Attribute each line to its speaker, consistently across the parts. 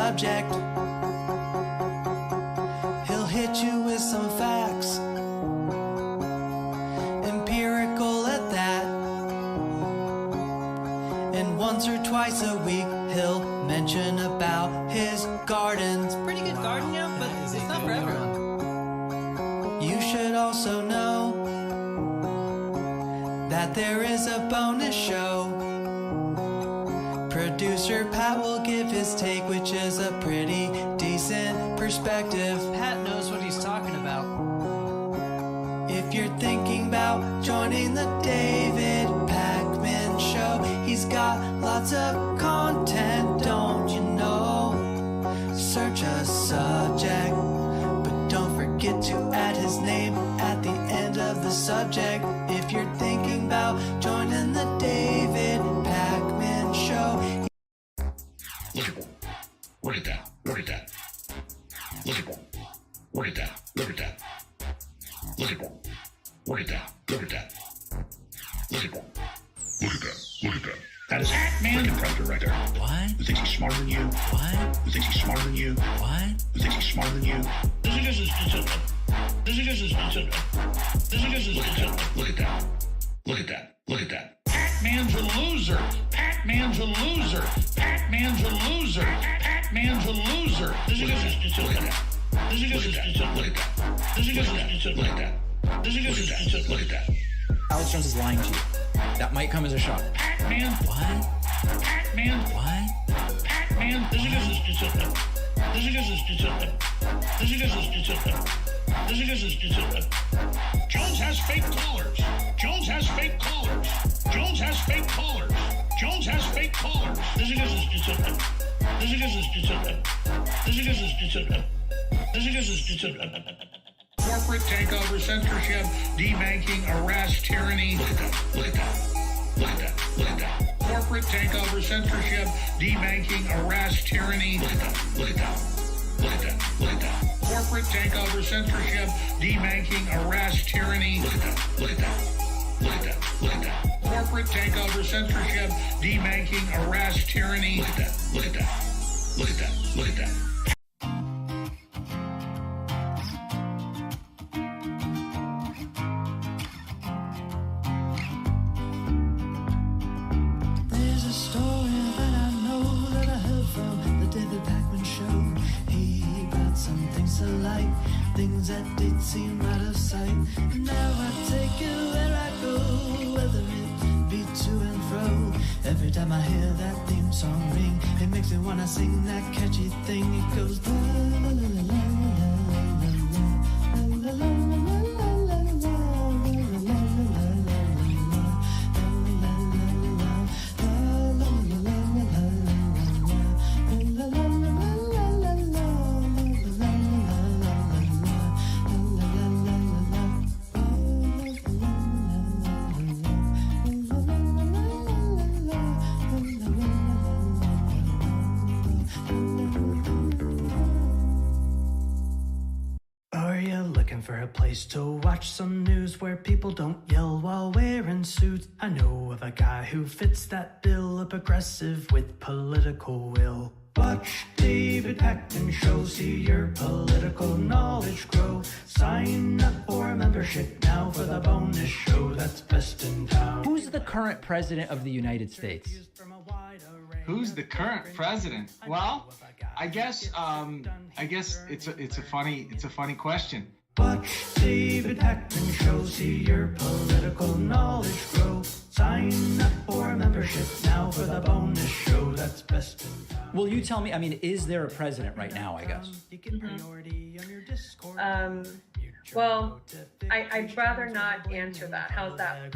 Speaker 1: subject. He'll hit you with some facts, empirical at that. And once or twice a week, he'll mention about his gardens.
Speaker 2: Pretty good garden, yeah, but it's not for everyone.
Speaker 1: You should also know that there is a bonus show. Producer Pat will give his take, which is a pretty decent perspective.
Speaker 2: Pat knows what he's talking about.
Speaker 1: If you're thinking about joining the David Pakman Show, he's got lots of content, don't you know? Search a subject, but don't forget to add his name at the end of the subject. If you're thinking about joining the David Pakman Show.
Speaker 3: Look at that. Look at that. Look at that. Look at that. Look at that. Look at that. Look at that. Look at that. Look at that. Look at that. Look at that. Look at that. That is man in front director.
Speaker 1: What?
Speaker 3: Who thinks he's smarter than you?
Speaker 1: What?
Speaker 3: Who thinks he's smarter than you?
Speaker 1: What?
Speaker 3: Who thinks he's smarter than you? This is just Look at that. Look at that. Look at that. Pac-Man's a loser. Pac-Man's a loser. Pac-Man's a loser. Pac-Man's a loser. This is just look at that. This is just look at that. This is just look at that. This is just look at that.
Speaker 4: Alex Jones is lying to you. That might come as a shock.
Speaker 3: Pac-Man.
Speaker 1: What?
Speaker 3: Pac-Man.
Speaker 1: What?
Speaker 3: Pac-Man. This is just This is just This is just Jones has fake callers. Jones has fake callers. Jones has fake callers. Jones has fake callers. This is just This is just This is just corporate takeover, censorship, debanking, arrest, tyranny. Look at that. Look at that. Look at that. Look at that. Corporate takeover, censorship, debanking, arrest, tyranny. Look at that. Look at that. Look at that. Look at that. Corporate takeover, censorship, debanking, arrest, tyranny. Look at that. Look at that. Look at that. Look at that. Corporate takeover, censorship, debanking, arrest, tyranny. Look at that. Look at that. Look at that. Look at that.
Speaker 1: There's a story that I know that I heard from the David Pakman Show. He brought some things to light, things that did seem out of sight. And now I take it where I go, whether it be to and fro. Every time I hear that theme song ring, it makes me wanna sing that catchy thing. It goes la la la la la la la la la la. For a place to watch some news where people don't yell while wearing suits. I know of a guy who fits that bill, a progressive with political will. Watch David Pakman Show, see your political knowledge grow. Sign up for a membership now for the bonus show that's best in town.
Speaker 4: Who's the current president of the United States?
Speaker 5: Who's the current president? Well, I guess it's a funny question.
Speaker 1: Watch David Pakman Show, see your political knowledge grow. Sign up for a membership now for the bonus show that's best in town.
Speaker 4: Well, you tell me, I mean, is there a president right now, I guess?
Speaker 6: Well, I'd rather not answer that. How's that?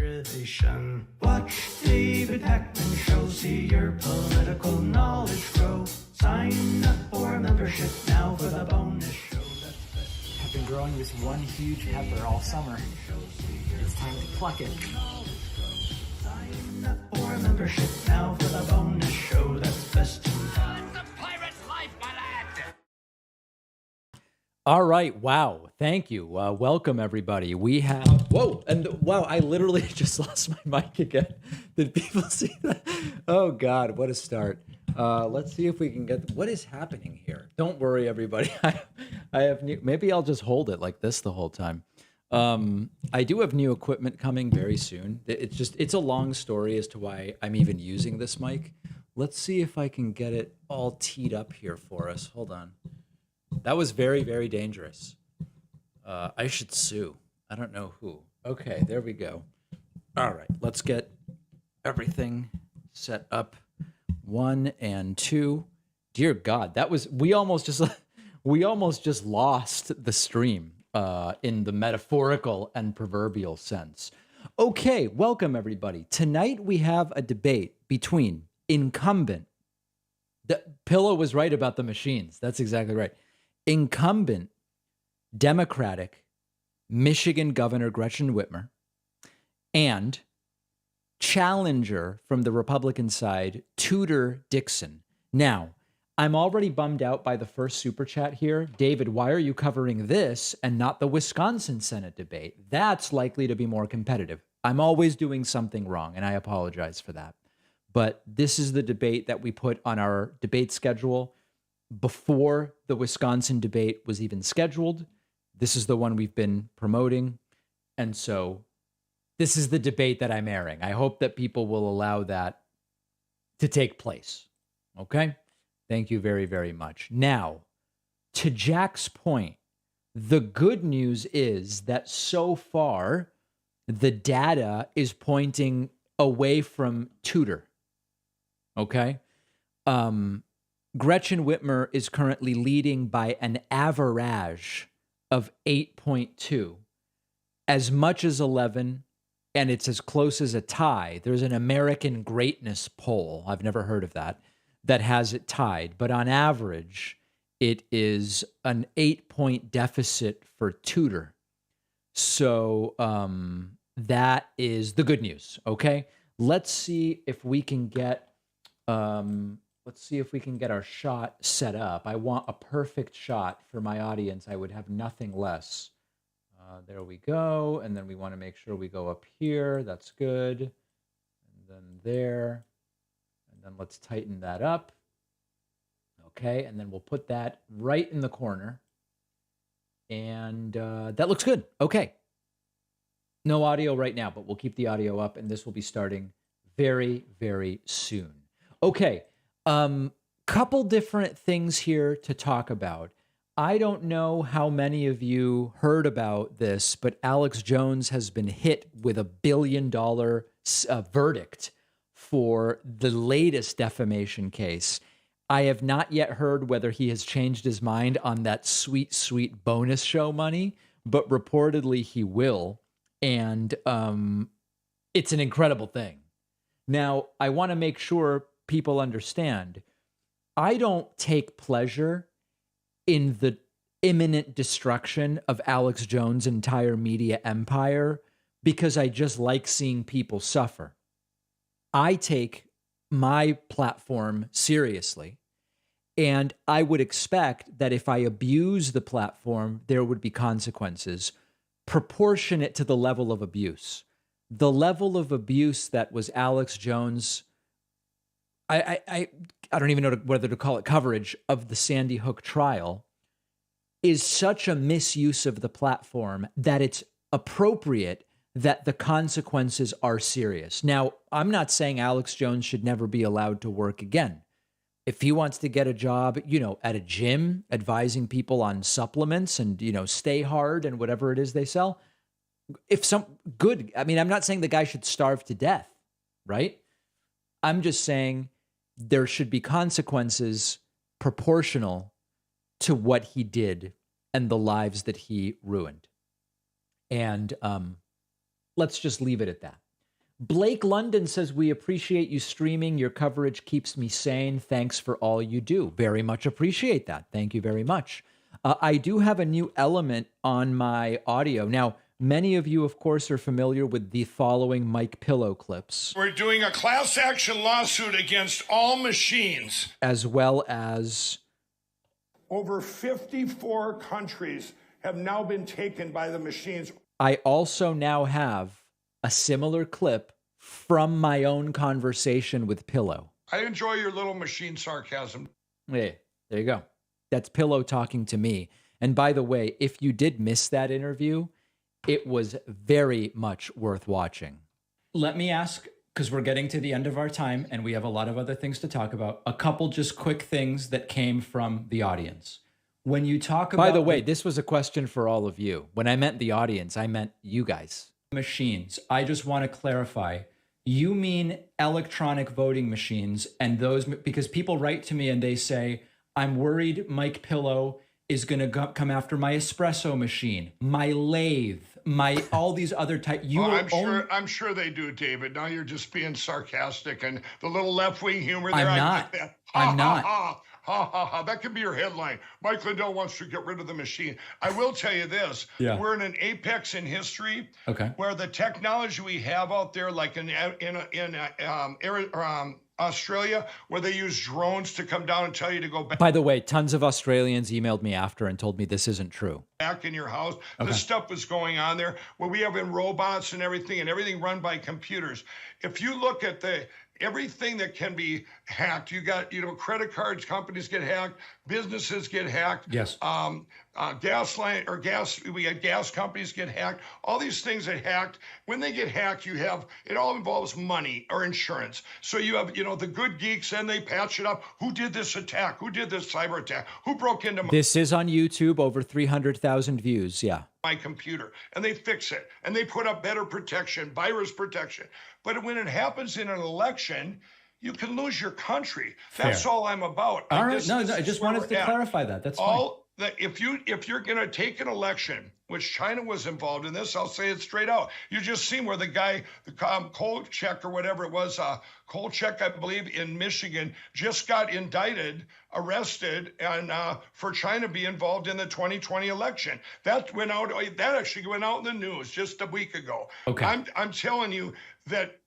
Speaker 1: Watch David Pakman Show, see your political knowledge grow. Sign up for a membership now for the bonus show.
Speaker 4: I've been growing this one huge pepper all summer. It's time to pluck it.
Speaker 1: Sign up for a membership now for the bonus show that's best in town.
Speaker 3: The pirate's life, my lad.
Speaker 4: All right. Wow. Thank you. Welcome, everybody. We have... Whoa. And wow, I literally just lost my mic again. Did people see that? Oh, God. What a start.
Speaker 7: Let's see if we can get. What is happening here? Don't worry, everybody. I have new. Maybe I'll just hold it like this the whole time. I do have new equipment coming very soon. It's a long story as to why I'm even using this mic. Let's see if I can get it all teed up here for us. Hold on. That was very, very dangerous. I should sue. I don't know who. Okay, there we go. All right, let's get everything set up. 1 and 2. Dear God, that was we almost just lost the stream in the metaphorical and proverbial sense. Okay, welcome everybody. Tonight we have a debate between incumbent. Pillow was right about the machines. That's exactly right. Incumbent Democratic Michigan Governor Gretchen Whitmer and challenger from the Republican side, Tudor Dixon. Now, I'm already bummed out by the first super chat here. David, why are you covering this and not the Wisconsin Senate debate? That's likely to be more competitive. I'm always doing something wrong, and I apologize for that. But this is the debate that we put on our debate schedule before the Wisconsin debate was even scheduled. This is the one we've been promoting. And so this is the debate that I'm airing. I hope that people will allow that to take place. Okay? Thank you very, very much. Now, to Jack's point, the good news is that so far, the data is pointing away from Tudor. Okay? Gretchen Whitmer is currently leading by an average of 8.2. As much as 11, and it's as close as a tie. There's an American Greatness poll, I've never heard of that has it tied. But on average, it is an 8-point deficit for Tudor. So that is the good news, okay? Let's see if we can get our shot set up. I want a perfect shot for my audience. I would have nothing less. There we go. And then we want to make sure we go up here. That's good. And then there. And then let's tighten that up. Okay. And then we'll put that right in the corner. And that looks good. Okay. No audio right now, but we'll keep the audio up. And this will be starting very, very soon. Okay. Couple different things here to talk about. I don't know how many of you heard about this, but Alex Jones has been hit with $1 billion verdict for the latest defamation case. I have not yet heard whether he has changed his mind on that sweet, sweet bonus show money, but reportedly he will. And it's an incredible thing. Now, I want to make sure people understand, I don't take pleasure in the imminent destruction of Alex Jones' entire media empire because I just like seeing people suffer. I take my platform seriously, and I would expect that if I abuse the platform, there would be consequences proportionate to the level of abuse. The level of abuse that was Alex Jones, I don't even know whether to call it coverage of the Sandy Hook trial, is such a misuse of the platform that it's appropriate that the consequences are serious. Now, I'm not saying Alex Jones should never be allowed to work again. If he wants to get a job, at a gym, advising people on supplements and, stay hard and whatever it is they sell, I'm not saying the guy should starve to death, right? I'm just saying there should be consequences proportional to what he did and the lives that he ruined. And let's just leave it at that. Blake London says, we appreciate you streaming. Your coverage keeps me sane. Thanks for all you do. Very much appreciate that. Thank you very much. I do have a new element on my audio. Now, many of you, of course, are familiar with the following Mike Pillow clips.
Speaker 3: We're doing a class action lawsuit against all machines.
Speaker 7: As well as...
Speaker 3: Over 54 countries have now been taken by the machines.
Speaker 7: I also now have a similar clip from my own conversation with Pillow.
Speaker 3: I enjoy your little machine sarcasm.
Speaker 7: Yeah, there you go. That's Pillow talking to me. And by the way, if you did miss that interview, it was very much worth watching. Let me ask, because we're getting to the end of our time and we have a lot of other things to talk about, a couple just quick things that came from the audience. When you talk about... By the way, this was a question for all of you. When I meant the audience, I meant you guys. Machines. I just want to clarify. You mean electronic voting machines and those, because people write to me and they say, I'm worried Mike Pillow is going to come after my espresso machine, my lathe, my all these other type.
Speaker 3: I'm sure they do, David. Now you're just being sarcastic and the little left-wing humor there.
Speaker 7: I'm not.
Speaker 3: That could be your headline. Mike Lindell wants to get rid of the machine. I will tell you this. Yeah. We're in an apex in history where the technology we have out there, like in Australia, where they use drones to come down and tell you to go back.
Speaker 7: By the way, tons of Australians emailed me after and told me this isn't true.
Speaker 3: Back in your house. This stuff was going on there where we have in robots and everything run by computers. If you look at everything that can be hacked, you got, credit cards, companies get hacked, businesses get hacked.
Speaker 7: Yes.
Speaker 3: We had gas companies get hacked. All these things get hacked. When they get hacked, it all involves money or insurance. So you have, the good geeks, and they patch it up. Who did this attack? Who did this cyber attack? Who broke into
Speaker 7: This is on YouTube, over 300,000 views. Yeah.
Speaker 3: My computer, and they fix it, and they put up better protection, virus protection. But when it happens in an election, you can lose your country. That's all I'm about.
Speaker 7: All right. I just wanted to clarify that. That's fine.
Speaker 3: If you're going to take an election, which China was involved in this, I'll say it straight out. You just seen where the guy, Kolchak or whatever it was, Kolchak, I believe, in Michigan, just got indicted, arrested, and for China to be involved in the 2020 election. That actually went out in the news just a week ago.
Speaker 7: Okay.
Speaker 3: I'm telling you that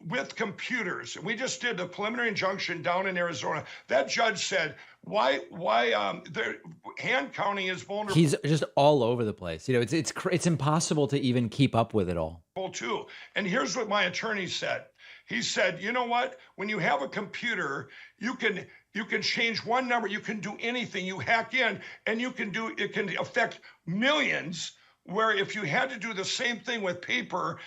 Speaker 3: with computers, we just did the preliminary injunction down in Arizona. That judge said, why hand counting is vulnerable.
Speaker 7: He's just all over the place. It's impossible to even keep up with it all.
Speaker 3: Too. And here's what my attorney said. He said, you know what? When you have a computer, you can change one number. You can do anything. You hack in, and it can affect millions. Where if you had to do the same thing with paper,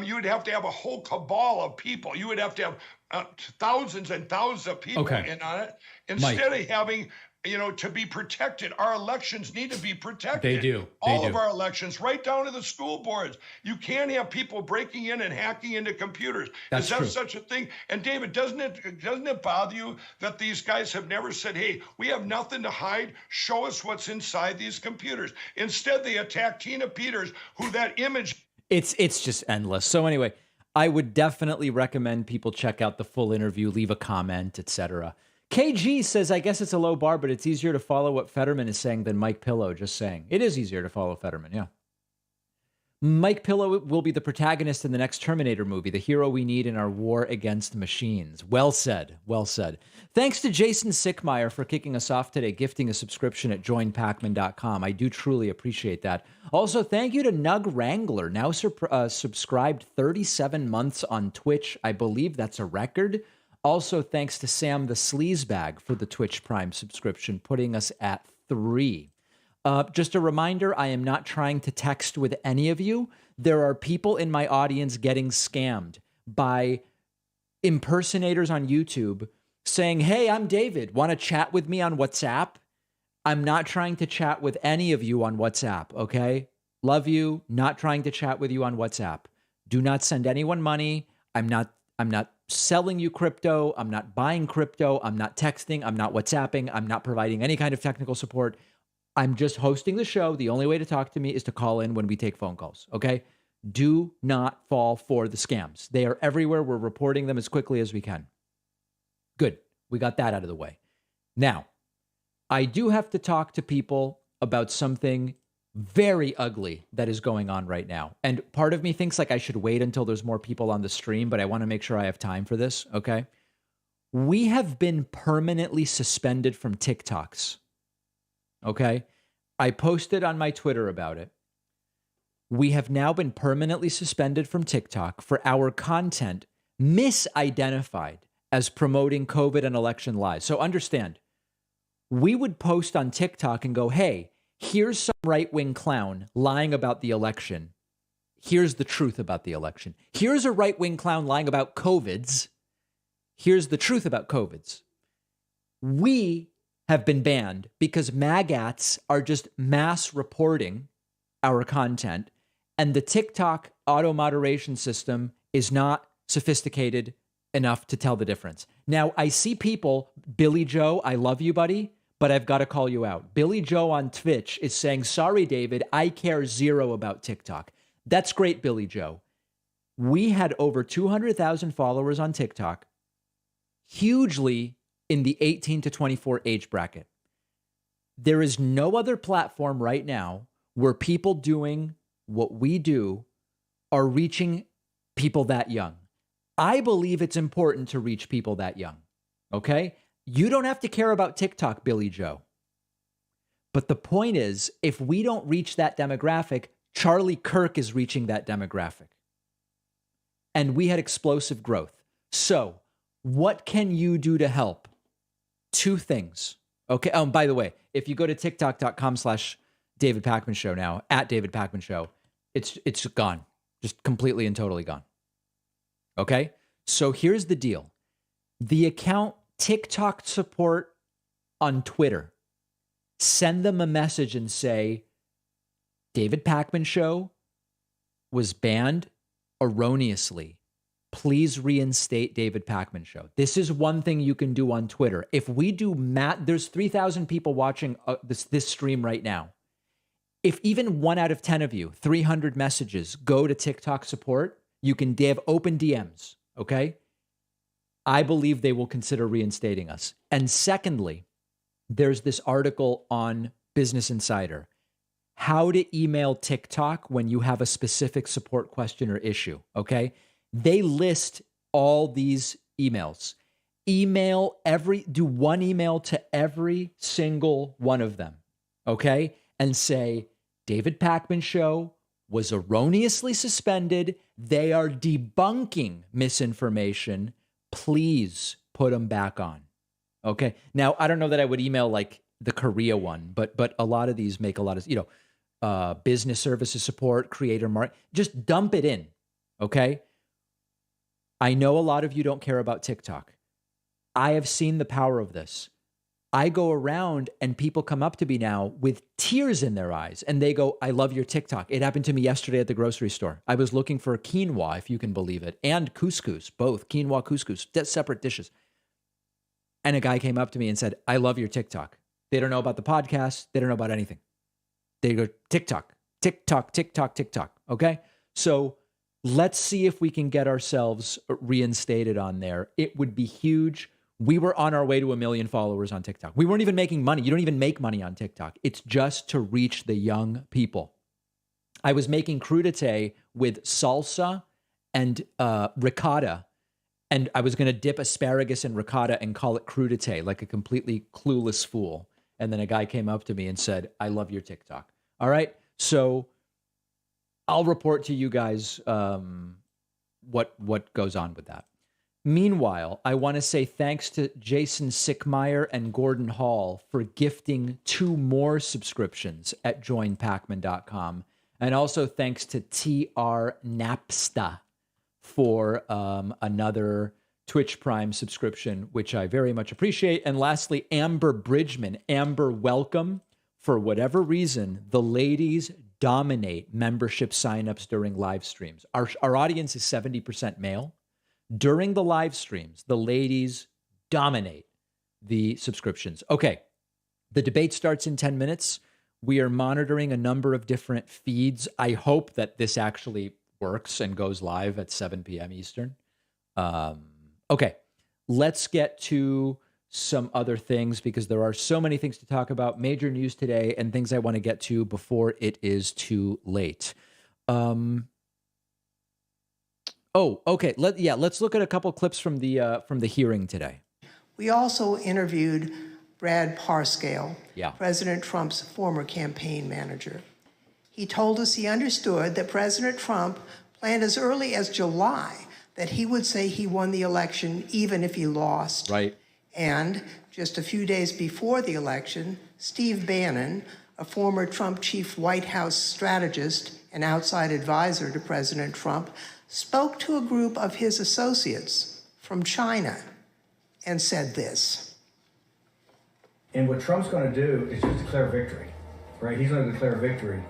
Speaker 3: you would have to have a whole cabal of people. You would have to have thousands and thousands of people in on it. Instead of having, to be protected. Our elections need to be protected.
Speaker 7: They do.
Speaker 3: All of our elections, right down to the school boards. You can't have people breaking in and hacking into computers.
Speaker 7: That's
Speaker 3: Is that
Speaker 7: true.
Speaker 3: such a thing? And David, doesn't it bother you that these guys have never said, hey, we have nothing to hide. Show us what's inside these computers. Instead, they attack Tina Peters, who that image.
Speaker 7: It's just endless. So anyway, I would definitely recommend people check out the full interview, leave a comment, etc. KG says, I guess it's a low bar, but it's easier to follow what Fetterman is saying than Mike Pillow just saying. It is easier to follow Fetterman, yeah. Mike Pillow will be the protagonist in the next Terminator movie, the hero we need in our war against machines. Well said. Well said. Thanks to Jason Sickmeyer for kicking us off today, gifting a subscription at joinpacman.com. I do truly appreciate that. Also, thank you to Nug Wrangler, now subscribed 37 months on Twitch. I believe that's a record. Also, thanks to Sam the Sleazebag for the Twitch Prime subscription, putting us at 3. Just a reminder, I am not trying to text with any of you. There are people in my audience getting scammed by impersonators on YouTube saying, hey, I'm David. Want to chat with me on WhatsApp? I'm not trying to chat with any of you on WhatsApp, okay? Love you. Not trying to chat with you on WhatsApp. Do not send anyone money. I'm not selling you crypto. I'm not buying crypto. I'm not texting. I'm not WhatsApping. I'm not providing any kind of technical support. I'm just hosting the show. The only way to talk to me is to call in when we take phone calls, okay? Do not fall for the scams. They are everywhere. We're reporting them as quickly as we can. Good. We got that out of the way. Now, I do have to talk to people about something very ugly that is going on right now. And part of me thinks like I should wait until there's more people on the stream, but I want to make sure I have time for this, okay? We have been permanently suspended from TikToks. Okay, I posted on my Twitter about it. We have now been permanently suspended from TikTok for our content misidentified as promoting COVID and election lies. So understand, we would post on TikTok and go, hey, here's some right-wing clown lying about the election. Here's the truth about the election. Here's a right-wing clown lying about COVIDs. Here's the truth about COVIDs. We have been banned because magats are just mass reporting our content, and the TikTok auto moderation system is not sophisticated enough to tell the difference. Now, I see people, Billy Joe, I love you, buddy, but I've got to call you out. Billy Joe on Twitch is saying, sorry, David, I care zero about TikTok. That's great, Billy Joe. We had over 200,000 followers on TikTok, hugely in the 18 to 24 age bracket. There is no other platform right now where people doing what we do are reaching people that young. I believe it's important to reach people that young, okay? You don't have to care about TikTok, Billy Joe. But the point is, if we don't reach that demographic, Charlie Kirk is reaching that demographic. And we had explosive growth. So what can you do to help? Two things. Okay. By the way, if you go to tiktok.com/David Pakman Show now, at David Pakman Show, it's gone. Just completely and totally gone. Okay. So here's the deal. The account TikTok support on Twitter, send them a message and say, David Pakman Show was banned erroneously. Please reinstate David Pakman Show. This is one thing you can do on Twitter. If we do there's 3,000 people watching this stream right now. If even 1 out of 10 of you, 300 messages, go to TikTok support, they have open DMs, okay? I believe they will consider reinstating us. And secondly, there's this article on Business Insider, how to email TikTok when you have a specific support question or issue, okay? They list all these emails. Do one email to every single one of them, okay? And say, David Pakman Show was erroneously suspended. They are debunking misinformation. Please put them back on, okay? Now, I don't know that I would email like the Korea one, but a lot of these make a lot of, business services support, creator market, just dump it in, okay? I know a lot of you don't care about TikTok. I have seen the power of this. I go around and people come up to me now with tears in their eyes and they go, I love your TikTok. It happened to me yesterday at the grocery store. I was looking for quinoa, if you can believe it, and couscous, both quinoa, couscous, separate dishes. And a guy came up to me and said, I love your TikTok. They don't know about the podcast. They don't know about anything. They go, TikTok, TikTok, TikTok, TikTok. Okay. So let's see if we can get ourselves reinstated on there. It would be huge. We were on our way to 1 million followers on TikTok. We weren't even making money. You don't even make money on TikTok. It's just to reach the young people. I was making crudité with salsa and ricotta, and I was going to dip asparagus in ricotta and call it crudité, like a completely clueless fool. And then a guy came up to me and said, I love your TikTok. All right. So I'll report to you guys what goes on with that. Meanwhile, I want to say thanks to Jason Sickmeyer and Gordon Hall for gifting 2 more subscriptions at joinpakman.com. And also thanks to TR Napsta for another Twitch Prime subscription, which I very much appreciate. And lastly, Amber Bridgman. Amber, welcome. For whatever reason, the ladies dominate membership signups during live streams. Our audience is 70% male. During the live streams, the ladies dominate the subscriptions. Okay, the debate starts in 10 minutes. We are monitoring a number of different feeds. I hope that this actually works and goes live at 7 p.m. Eastern. Okay, let's get to some other things because there are so many things to talk about, major news today and things I want to get to before it is too late. Okay. Let's look at a couple clips from the hearing today.
Speaker 8: We also interviewed Brad Parscale,
Speaker 7: Yeah.
Speaker 8: President Trump's former campaign manager. He told us he understood that President Trump planned as early as July that he would say he won the election even if he lost.
Speaker 7: Right.
Speaker 8: And just a few days before the election, Steve Bannon, a former Trump chief White House strategist and outside advisor to President Trump, spoke to a group of his associates from China and said this.
Speaker 9: And what Trump's going to do is just declare victory, right? He's going to declare victory.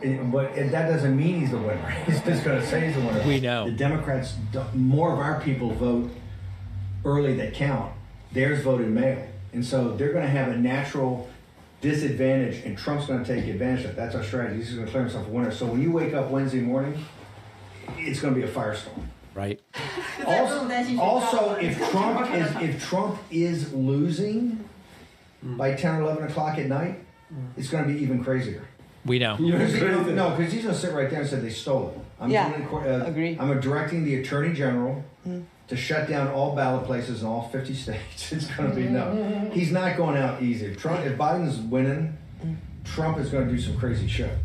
Speaker 9: But that doesn't mean he's the winner. He's just going to say he's the winner.
Speaker 7: We know.
Speaker 9: The Democrats, more of our people vote early that count. Theirs voted mail. And so they're going to have a natural disadvantage, and Trump's going to take advantage of it. That's our strategy. He's going to declare himself a winner. So when you wake up Wednesday morning, it's going to be a firestorm.
Speaker 7: Right.
Speaker 9: Also, if Trump is losing by 10 or 11 o'clock at night, it's going to be even crazier.
Speaker 7: We know.
Speaker 9: No, because he's going to sit right there and say they stole it.
Speaker 10: Agree.
Speaker 9: I'm directing the Attorney General to shut down all ballot places in all 50 states. It's going to be no. He's not going out easy. If Biden's winning, Trump is going to do some crazy shit.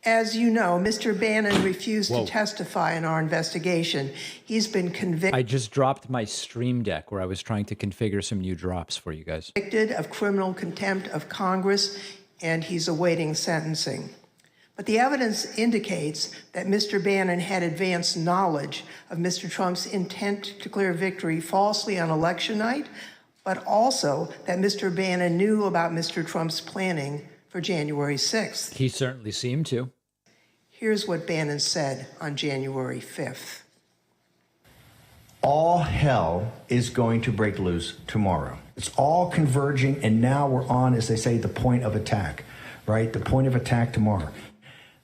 Speaker 8: As you know, Mr. Bannon refused to testify in our investigation. He's been convicted.
Speaker 7: I just dropped my Stream Deck where I was trying to configure some new drops for you guys.
Speaker 8: Convicted of criminal contempt of Congress, and he's awaiting sentencing. But the evidence indicates that Mr. Bannon had advanced knowledge of Mr. Trump's intent to declare victory falsely on election night, but also that Mr. Bannon knew about Mr. Trump's planning for January 6th.
Speaker 7: He certainly seemed to.
Speaker 8: Here's what Bannon said on January 5th.
Speaker 9: All hell is going to break loose tomorrow. It's all converging, and now we're on, as they say, the point of attack, right? The point of attack tomorrow.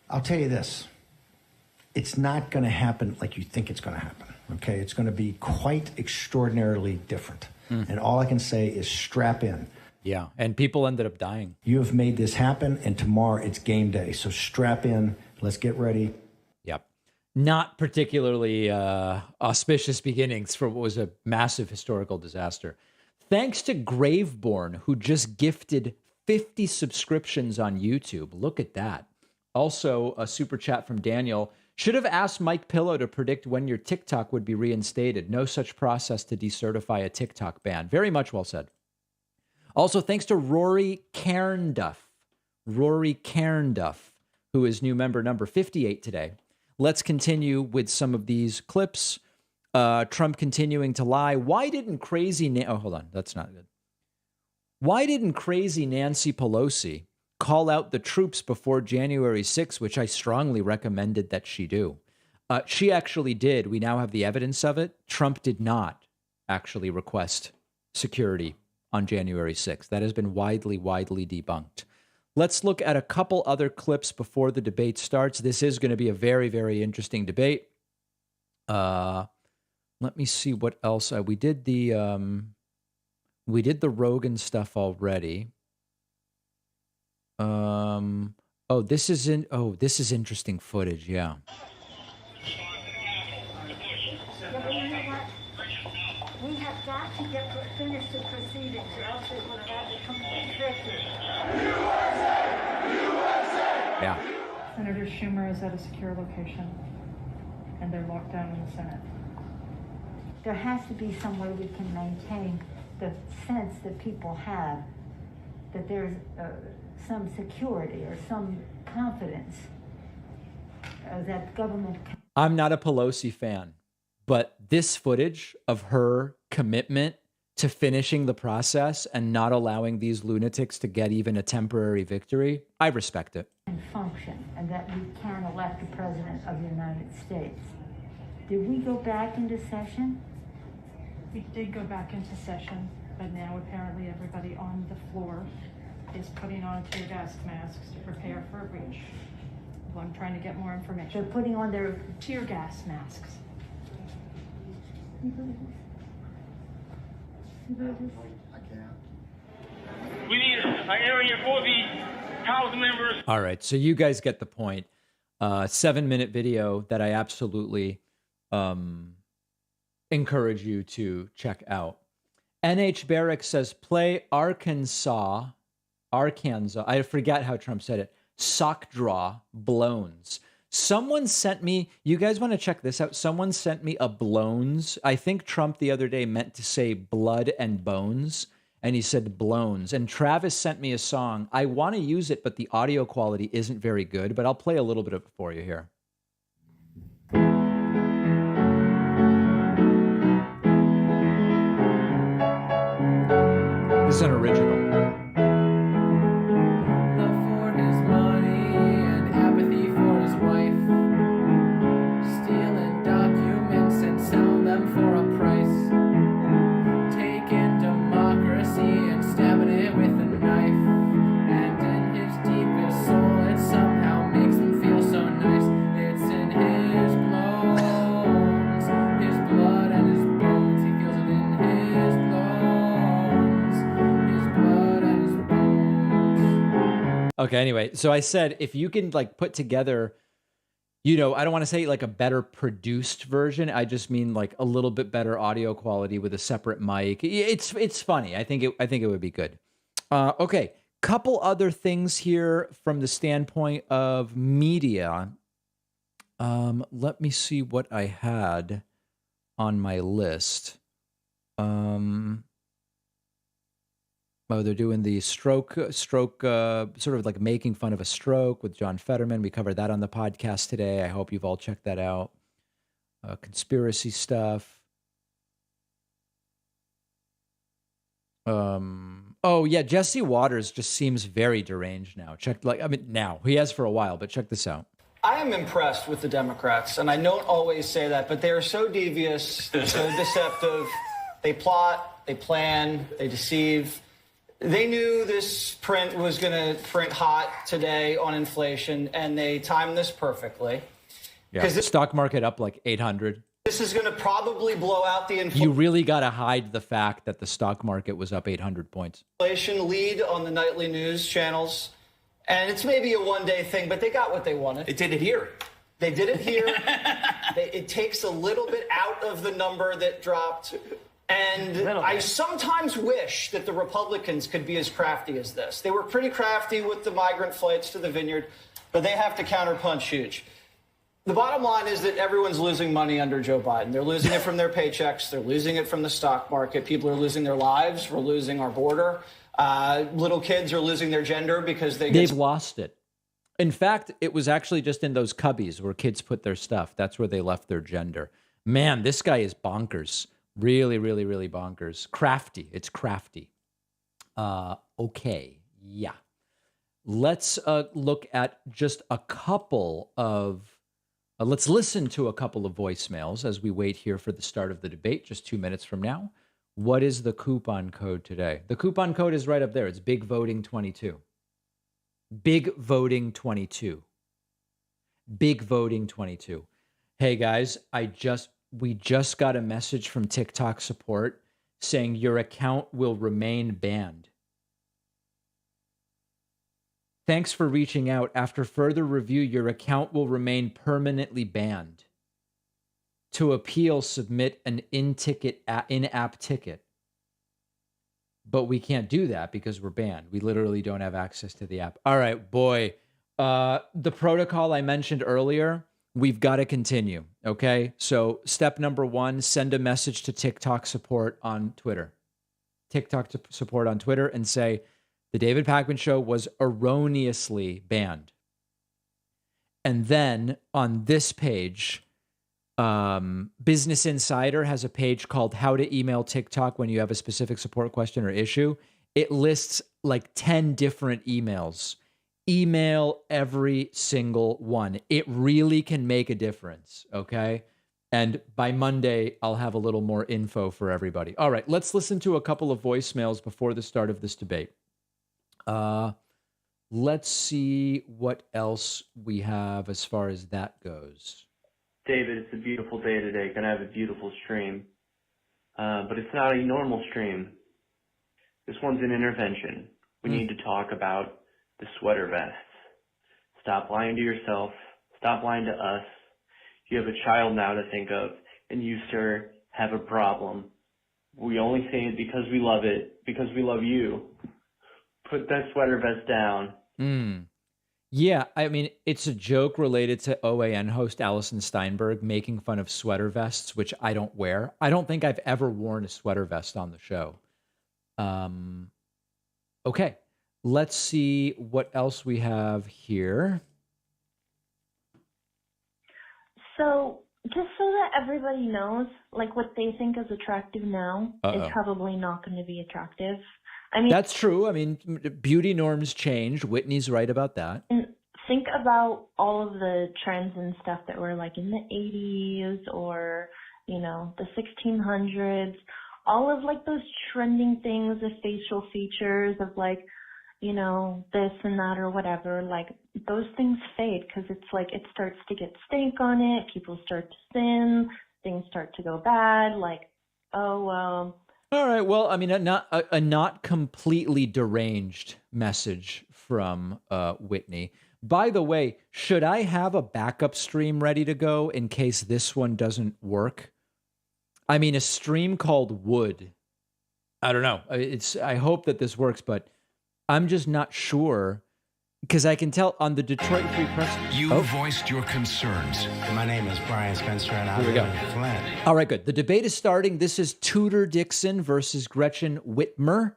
Speaker 9: I'll tell you this. It's not going to happen like you think it's going to happen, okay? It's going to be quite extraordinarily different. And all I can say is strap in.
Speaker 7: Yeah, and people ended up dying.
Speaker 9: You have made this happen, and tomorrow it's game day. So strap in. Let's get ready.
Speaker 7: Yep. Not particularly auspicious beginnings for what was a massive historical disaster. Thanks to Graveborn, who just gifted 50 subscriptions on YouTube. Look at that. Also, a super chat from Daniel. Should have asked Mike Pillow to predict when your TikTok would be reinstated. No such process to decertify a TikTok ban. Very much well said. Also, thanks to Rory Cairnduff. Rory Cairnduff, who is new member number 58 today. Let's continue with some of these clips. Trump continuing to lie. Why didn't oh, hold on. That's not good. Why didn't crazy Nancy Pelosi call out the troops before January 6th, which I strongly recommended that she do? She actually did. We now have the evidence of it. Trump did not actually request security on January 6th. That has been widely debunked. Let's look at a couple other clips before the debate starts. This is going to be a very, very interesting debate. Let me see what else. We did the Rogan stuff already. This is interesting footage. Yeah.
Speaker 11: We have got to finish the proceedings, or else it will have to come convicted.
Speaker 7: Yeah.
Speaker 12: Senator Schumer is at a secure location, and they're locked down in the Senate.
Speaker 11: There has to be some way we can maintain the sense that people have that there's some security or some confidence that government.
Speaker 7: I'm not a Pelosi fan, but this footage of her commitment to finishing the process and not allowing these lunatics to get even a temporary victory, I respect it.
Speaker 11: And function, and that we can elect the president of the United States. Did we go back into session?
Speaker 12: We did go back into session, but now apparently everybody on the floor is putting on tear gas masks to prepare for a breach. Well, I'm trying to get more information.
Speaker 11: They're putting on their
Speaker 12: tear gas masks.
Speaker 13: We need an area for the House members.
Speaker 7: All right, so you guys get the point. 7-minute video that I absolutely encourage you to check out. NH Barrick says, play Arkansas. I forget how Trump said it. Sock draw blows. Someone sent me, you guys want to check this out? Someone sent me a blones. I think Trump the other day meant to say blood and bones, and he said blones. And Travis sent me a song. I want to use it, but the audio quality isn't very good, but I'll play a little bit of it for you here. This is an original.
Speaker 2: Love for his money and apathy for his wife. Stealing documents and selling them for a price. Taking democracy and stabbing it with a knife. And in his deepest soul it somehow makes him feel so nice. It's in his bones, his blood and his bones. He feels it in his bones, his blood and his bones.
Speaker 7: Okay, anyway, so I said if you can like put together, you know, I don't want to say like a better produced version. I just mean like a little bit better audio quality with a separate mic. It's funny. I think it would be good. Okay, couple other things here from the standpoint of media. Let me see what I had on my list. Oh, they're doing the stroke, sort of like making fun of a stroke with John Fetterman. We covered that on the podcast today. I hope you've all checked that out. Conspiracy stuff. Oh yeah, Jesse Waters just seems very deranged now. Now he has for a while, but check this out.
Speaker 10: I am impressed with the Democrats, and I don't always say that, but they are so devious, they're so deceptive. They plot, they plan, they deceive. They knew this print was going to print hot today on inflation, and they timed this perfectly.
Speaker 7: Yeah, the stock market up like 800.
Speaker 10: This is going to probably blow out the
Speaker 7: You really got to hide the fact that the stock market was up 800 points.
Speaker 10: inflation lead on the nightly news channels. And it's maybe a one-day thing, but they got what they wanted.
Speaker 14: They did it here.
Speaker 10: They did it here. It takes a little bit out of the number that dropped. And I sometimes wish that the Republicans could be as crafty as this. They were pretty crafty with the migrant flights to the vineyard, but they have to counterpunch huge. The bottom line is that everyone's losing money under Joe Biden. They're losing it from their paychecks. They're losing it from the stock market. People are losing their lives. We're losing our border. Little kids are losing their gender because
Speaker 7: they've lost it. In fact, it was actually just in those cubbies where kids put their stuff. That's where they left their gender. Man, this guy is bonkers. Really, really, really bonkers. Crafty. It's crafty. Okay. Yeah. Let's look at just a couple of, let's listen to a couple of voicemails as we wait here for the start of the debate just 2 minutes from now. What is the coupon code today? The coupon code is right up there. It's Big Voting 22. Big Voting 22. Big Voting 22. Hey guys, we just got a message from TikTok support saying your account will remain banned. Thanks for reaching out. After further review, your account will remain permanently banned. To appeal, submit an in-app ticket. But we can't do that because we're banned. We literally don't have access to the app. All right, boy. The protocol I mentioned earlier, we've got to continue, okay? So step number 1, send a message to TikTok support on Twitter. TikTok support on Twitter and say, the David Pakman Show was erroneously banned. And then on this page, Business Insider has a page called How to Email TikTok When You Have a Specific Support Question or Issue. It lists like 10 different emails. Email every single one. It really can make a difference, okay? And by Monday, I'll have a little more info for everybody. All right, let's listen to a couple of voicemails before the start of this debate. Let's see what else we have as far as that goes.
Speaker 15: David, it's a beautiful day today. Gonna have a beautiful stream. But it's not a normal stream. This one's an intervention. We need to talk about the sweater vests. Stop lying to yourself. Stop lying to us. You have a child now to think of, and you, sir, have a problem. We only say it because we love it, because we love you. Put that sweater vest down.
Speaker 7: Yeah, I mean, it's a joke related to OAN host Allison Steinberg making fun of sweater vests, which I don't wear. I don't think I've ever worn a sweater vest on the show. Okay, let's see what else we have here.
Speaker 14: So, just so that everybody knows, like what they think is attractive now is probably not going to be attractive. I mean,
Speaker 7: that's true. I mean, beauty norms change. Whitney's right about that.
Speaker 14: And think about all of the trends and stuff that were like in the 80s or, you know, the 1600s. All of like those trending things of facial features of like, you know, this and that or whatever, like those things fade because it's like it starts to get stank on it. People start to sin. Things start to go bad. Like, oh,
Speaker 7: all right. Well, I mean, a not completely deranged message from Whitney. By the way, should I have a backup stream ready to go in case this one doesn't work? I mean, a stream called Wood. I don't know. I hope that this works, but I'm just not sure because I can tell on the Detroit Free Press.
Speaker 16: You voiced your concerns.
Speaker 17: My name is Brian Spencer, and I live in Flint.
Speaker 7: All right, good. The debate is starting. This is Tudor Dixon versus Gretchen Whitmer.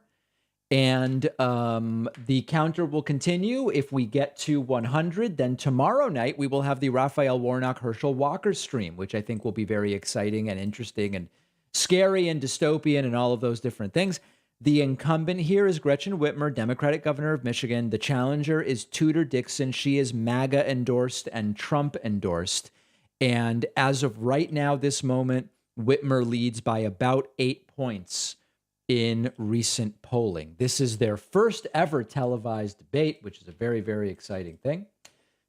Speaker 7: And the counter will continue. If we get to 100, then tomorrow night we will have the Raphael Warnock Herschel Walker stream, which I think will be very exciting and interesting and scary and dystopian and all of those different things. The incumbent here is Gretchen Whitmer, Democratic Governor of Michigan. The challenger is Tudor Dixon. She is MAGA endorsed and Trump endorsed. And as of right now, this moment, Whitmer leads by about 8 points in recent polling. This is their first ever televised debate, which is a very, very exciting thing.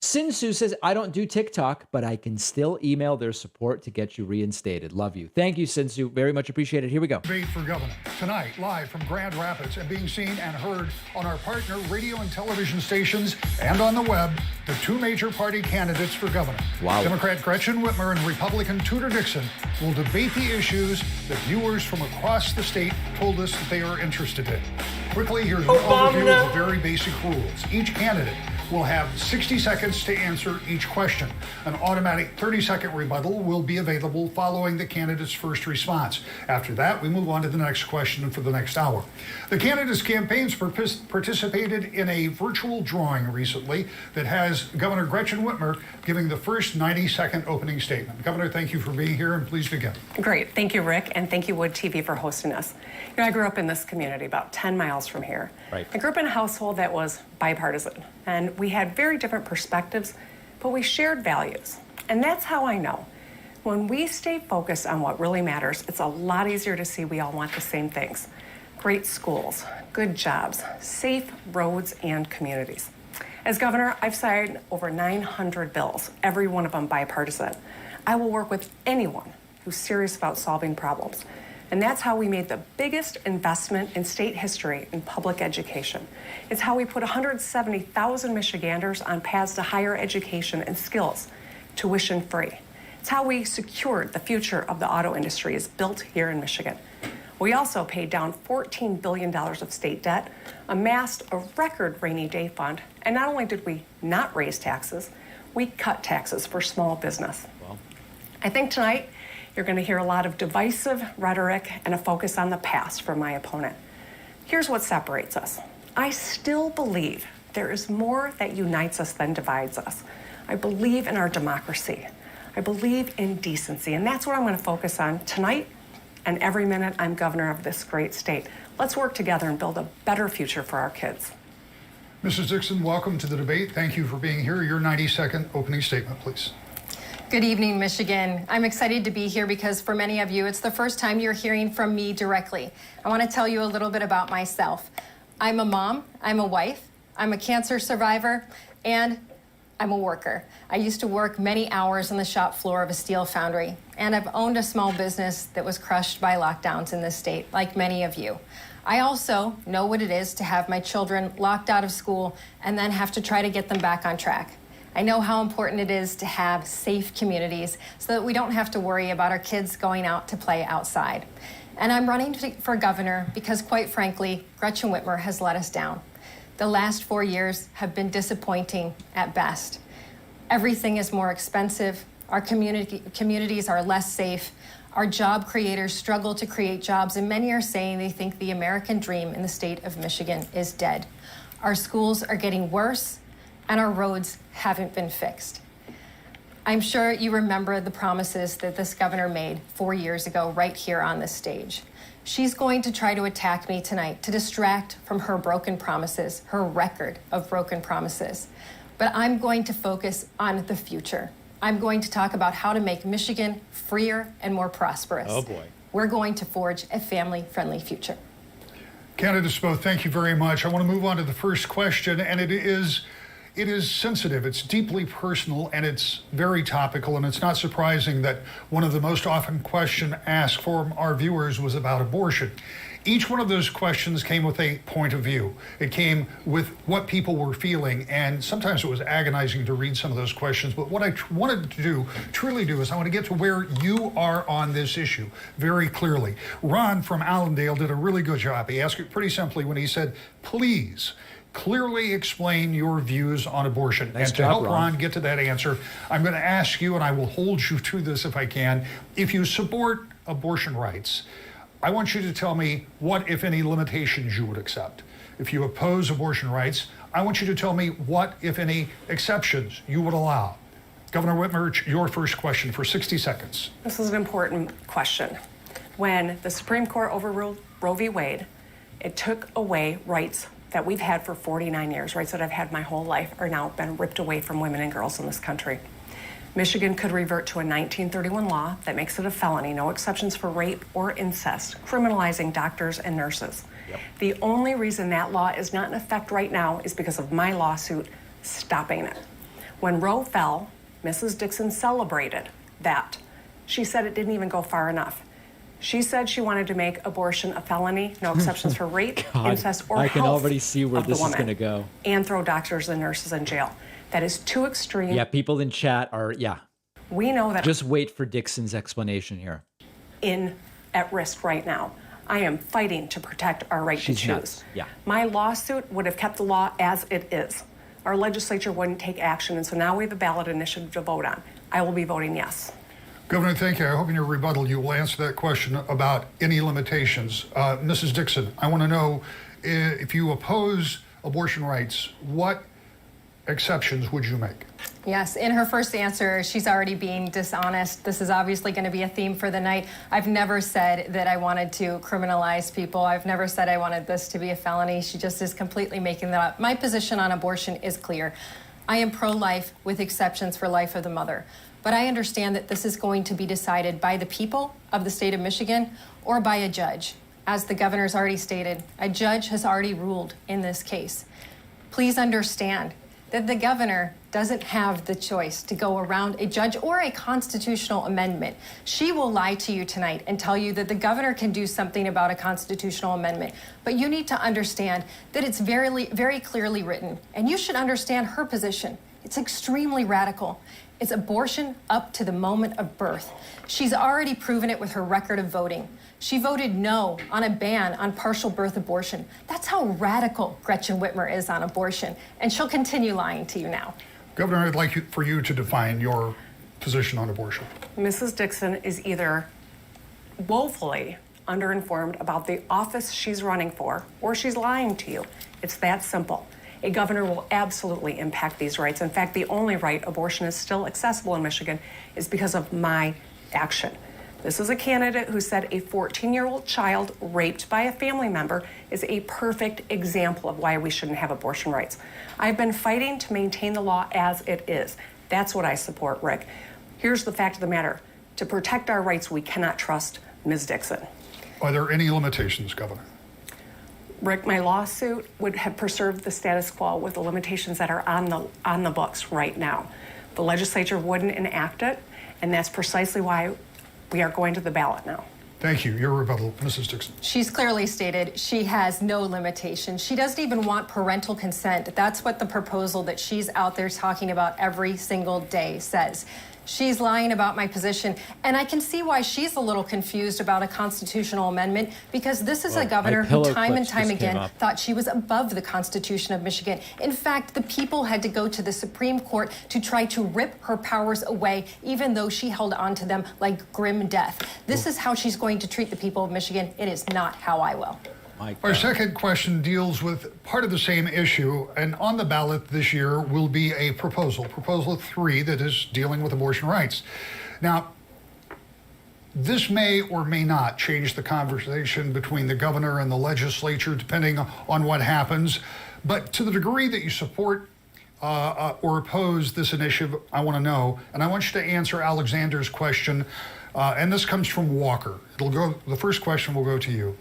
Speaker 7: Sinsu says, I don't do TikTok, but I can still email their support to get you reinstated. Love you. Thank you, Sinsu. Very much appreciated. Here we go.
Speaker 18: Debate for governor. Tonight, live from Grand Rapids and being seen and heard on our partner radio and television stations and on the web, the two major party candidates for governor.
Speaker 7: Wow.
Speaker 18: Democrat Gretchen Whitmer and Republican Tudor Dixon will debate the issues that viewers from across the state told us that they are interested in. Quickly, here's an overview of the very basic rules. Each candidate will have 60 seconds to answer each question. An automatic 30-second rebuttal will be available following the candidate's first response. After that, we move on to the next question for the next hour. The candidates' campaigns participated in a virtual drawing recently that has Governor Gretchen Whitmer giving the first 90-second opening statement. Governor, thank you for being here, and please begin.
Speaker 19: Great. Thank you, Rick, and thank you, Wood TV, for hosting us. You know, I grew up in this community about 10 miles from here.
Speaker 7: Right.
Speaker 19: I grew up in a household that was bipartisan, and we had very different perspectives, but we shared values. And that's how I know. When we stay focused on what really matters, it's a lot easier to see we all want the same things. Great schools, good jobs, safe roads, and communities. As governor, I've signed over 900 bills, every one of them bipartisan. I will work with anyone who's serious about solving problems. And that's how we made the biggest investment in state history in public education. It's how we put 170,000 Michiganders on paths to higher education and skills, tuition free. It's how we secured the future of the auto industry is built here in Michigan. We also paid down $14 billion of state debt, amassed a record rainy day fund, and not only did we not raise taxes, we cut taxes for small business.
Speaker 7: Well,
Speaker 19: I think tonight, you're going to hear a lot of divisive rhetoric and a focus on the past from my opponent. Here's what separates us. I still believe there is more that unites us than divides us. I believe in our democracy. I believe in decency, and that's what I'm going to focus on tonight and every minute I'm governor of this great state. Let's work together and build a better future for our kids.
Speaker 18: Mrs. Dixon, welcome to the debate. Thank you for being here. Your 90-second opening statement, please.
Speaker 20: Good evening, Michigan. I'm excited to be here because for many of you, it's the first time you're hearing from me directly. I want to tell you a little bit about myself. I'm a mom, I'm a wife, I'm a cancer survivor, and I'm a worker. I used to work many hours on the shop floor of a steel foundry, and I've owned a small business that was crushed by lockdowns in this state, like many of you. I also know what it is to have my children locked out of school and then have to try to get them back on track. I know how important it is to have safe communities so that we don't have to worry about our kids going out to play outside. And I'm running for governor because, quite frankly, Gretchen Whitmer has let us down. The last 4 years have been disappointing at best. Everything is more expensive. Our communities are less safe. Our job creators struggle to create jobs, and many are saying they think the American dream in the state of Michigan is dead. Our schools are getting worse, and our roads haven't been fixed. I'm sure you remember the promises that this governor made 4 years ago right here on this stage. She's going to try to attack me tonight to distract from her broken promises, her record of broken promises. But I'm going to focus on the future. I'm going to talk about how to make Michigan freer and more prosperous.
Speaker 7: Oh, boy.
Speaker 20: We're going to forge a family-friendly future.
Speaker 18: Candidates both, thank you very much. I want to move on to the first question, and it is sensitive, it's deeply personal, and it's very topical, and it's not surprising that one of the most often questions asked from our viewers was about abortion. Each one of those questions came with a point of view. It came with what people were feeling, and sometimes it was agonizing to read some of those questions. But what I wanted to truly do, is I want to get to where you are on this issue very clearly. Ron from Allendale did a really good job. He asked it pretty simply when he said, please clearly explain your views on abortion.
Speaker 7: Nice
Speaker 18: and to
Speaker 7: job,
Speaker 18: help
Speaker 7: Ron
Speaker 18: Ron get to that answer, I'm going to ask you, and I will hold you to this if I can, if you support abortion rights, I want you to tell me what, if any, limitations you would accept. If you oppose abortion rights, I want you to tell me what, if any, exceptions you would allow. Governor Whitmer, your first question for 60 seconds.
Speaker 19: This is an important question. When the Supreme Court overruled Roe v. Wade, it took away rights that we've had for 49 years, rights that I've had my whole life are now been ripped away from women and girls in this country. Michigan could revert to a 1931 law that makes it a felony, no exceptions for rape or incest, criminalizing doctors and nurses. Yep. The only reason that law is not in effect right now is because of my lawsuit stopping it. When Roe fell, Mrs. Dixon celebrated that. She said it didn't even go far enough. She said she wanted to make abortion a felony, no exceptions for rape, incest, or
Speaker 7: I can
Speaker 19: health
Speaker 7: already see where
Speaker 19: of the
Speaker 7: this is
Speaker 19: woman,
Speaker 7: going to go.
Speaker 19: and throw doctors and nurses in jail. That is too extreme.
Speaker 7: Yeah, people in chat are,
Speaker 19: We know that
Speaker 7: Just wait for Dixon's explanation here.
Speaker 19: at risk right now. I am fighting to protect our right
Speaker 7: She's
Speaker 19: to choose.
Speaker 7: nuts. Yeah.
Speaker 19: My lawsuit would have kept the law as it is. Our legislature wouldn't take action, and so now we have a ballot initiative to vote on. I will be voting yes.
Speaker 18: Governor, thank you. I hope in your rebuttal you will answer that question about any limitations. Mrs. Dixon, I want to know if you oppose abortion rights, what exceptions would you make?
Speaker 20: Yes, in her first answer, she's already being dishonest. This is obviously going to be a theme for the night. I've never said that I wanted to criminalize people. I've never said I wanted this to be a felony. She just is completely making that up. My position on abortion is clear. I am pro-life with exceptions for life of the mother. But I understand that this is going to be decided by the people of the state of Michigan or by a judge. As the governor's already stated, a judge has already ruled in this case. Please understand that the governor doesn't have the choice to go around a judge or a constitutional amendment. She will lie to you tonight and tell you that the governor can do something about a constitutional amendment. But you need to understand that it's very clearly written, and you should understand her position. It's extremely radical. It's abortion up to the moment of birth. She's already proven it with her record of voting. She voted no on a ban on partial birth abortion. That's how radical Gretchen Whitmer is on abortion, and she'll continue lying to you now.
Speaker 18: Governor, I'd like for you to define your position on abortion.
Speaker 19: Mrs. Dixon is either woefully underinformed about the office she's running for, or she's lying to you. It's that simple. A governor will absolutely impact these rights. In fact, the only right abortion is still accessible in Michigan is because of my action. This is a candidate who said a 14-year-old child raped by a family member is a perfect example of why we shouldn't have abortion rights. I've been fighting to maintain the law as it is. That's what I support, Rick. Here's the fact of the matter. To protect our rights, we cannot trust Ms. Dixon.
Speaker 18: Are there any limitations, Governor?
Speaker 19: Rick, my lawsuit would have preserved the status quo with the limitations that are on the books right now. The legislature wouldn't enact it, and that's precisely why we are going to the ballot now.
Speaker 18: Thank you. Your rebuttal, Mrs. Dixon.
Speaker 20: She's clearly stated she has no limitations. She doesn't even want parental consent. That's what the proposal that she's out there talking about every single day says. She's lying about my position. And I can see why she's a little confused about a constitutional amendment, because this is a governor who time and time again thought she was above the Constitution of Michigan. In fact, the people had to go to the Supreme Court to try to rip her powers away, even though she held on to them like grim death. This is how she's going to treat the people of Michigan. It is not how I will.
Speaker 18: Our second question deals with part of the same issue, and on the ballot this year will be a proposal 3, that is dealing with abortion rights. Now, this may or may not change the conversation between the governor and the legislature, depending on what happens. But to the degree that you support or oppose this initiative, I want to know, and I want you to answer Alexander's question, and this comes from Walker. The first question will go to you.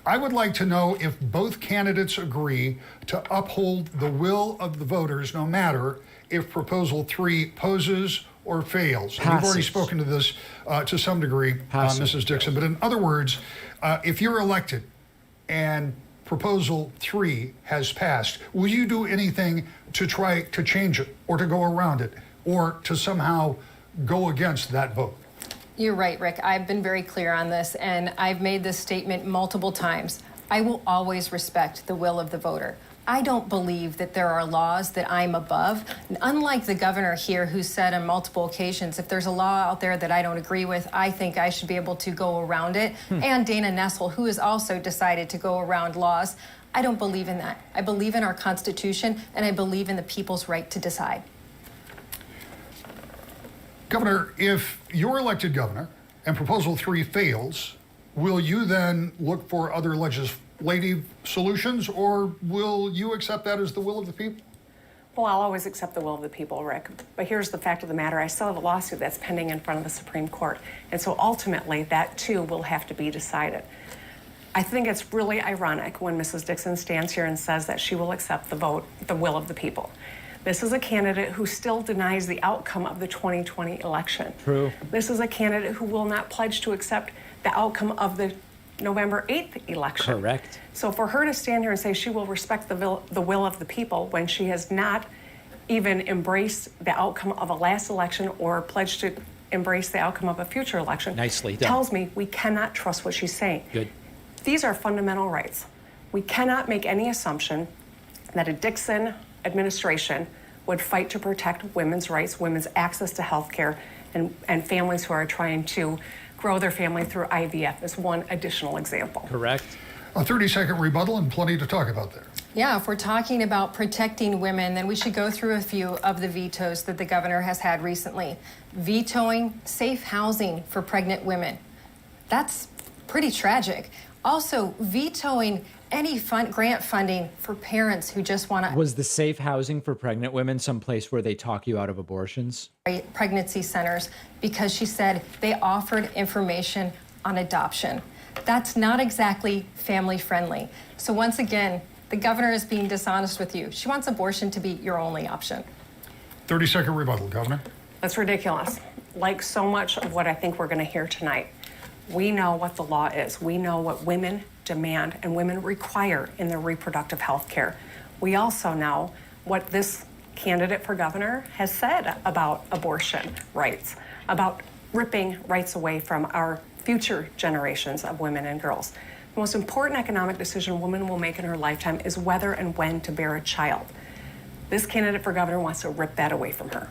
Speaker 18: I would like to know if both candidates agree to uphold the will of the voters, no matter if Proposal 3 poses or fails. You've already spoken to this to some degree, Mrs. Dixon, but in other words, if you're elected and Proposal 3 has passed, will you do anything to try to change it or to go around it or to somehow go against that vote?
Speaker 20: You're right, Rick. I've been very clear on this, and I've made this statement multiple times. I will always respect the will of the voter. I don't believe that there are laws that I'm above. Unlike the governor here, who said on multiple occasions, if there's a law out there that I don't agree with, I think I should be able to go around it. And Dana Nessel, who has also decided to go around laws. I don't believe in that. I believe in our Constitution, and I believe in the people's right to decide.
Speaker 18: Governor, if you're elected governor and Proposal 3 fails, will you then look for other legislative solutions, or will you accept that as the will of the people?
Speaker 19: Well, I'll always accept the will of the people, Rick. But here's the fact of the matter. I still have a lawsuit that's pending in front of the Supreme Court. And so ultimately, that too will have to be decided. I think it's really ironic when Mrs. Dixon stands here and says that she will accept the will of the people. This is a candidate who still denies the outcome of the 2020 election.
Speaker 7: True.
Speaker 19: This is a candidate who will not pledge to accept the outcome of the November 8th election.
Speaker 7: Correct.
Speaker 19: So for her to stand here and say she will respect the will of the people when she has not even embraced the outcome of a last election or pledged to embrace the outcome of a future election,
Speaker 7: nicely done,
Speaker 19: tells me we cannot trust what she's saying.
Speaker 7: Good.
Speaker 19: These are fundamental rights. We cannot make any assumption that a Dixon administration would fight to protect women's rights, women's access to health care, and families who are trying to grow their family through IVF is one additional example.
Speaker 7: Correct.
Speaker 18: A 30-second rebuttal and plenty to talk about there.
Speaker 20: Yeah, if we're talking about protecting women, then we should go through a few of the vetoes that the governor has had recently. Vetoing safe housing for pregnant women. That's pretty tragic. Also, vetoing any grant funding for parents who just want to...
Speaker 7: Was the safe housing for pregnant women someplace where they talk you out of abortions?
Speaker 20: Pregnancy centers, because she said they offered information on adoption. That's not exactly family friendly. So once again, the governor is being dishonest with you. She wants abortion to be your only option.
Speaker 18: 30-second rebuttal, Governor.
Speaker 19: That's ridiculous. Like so much of what I think we're going to hear tonight, we know what the law is. We know what women demand and women require in their reproductive health care. We also know what this candidate for governor has said about abortion rights, about ripping rights away from our future generations of women and girls. The most important economic decision a woman will make in her lifetime is whether and when to bear a child. This candidate for governor wants to rip that away from her.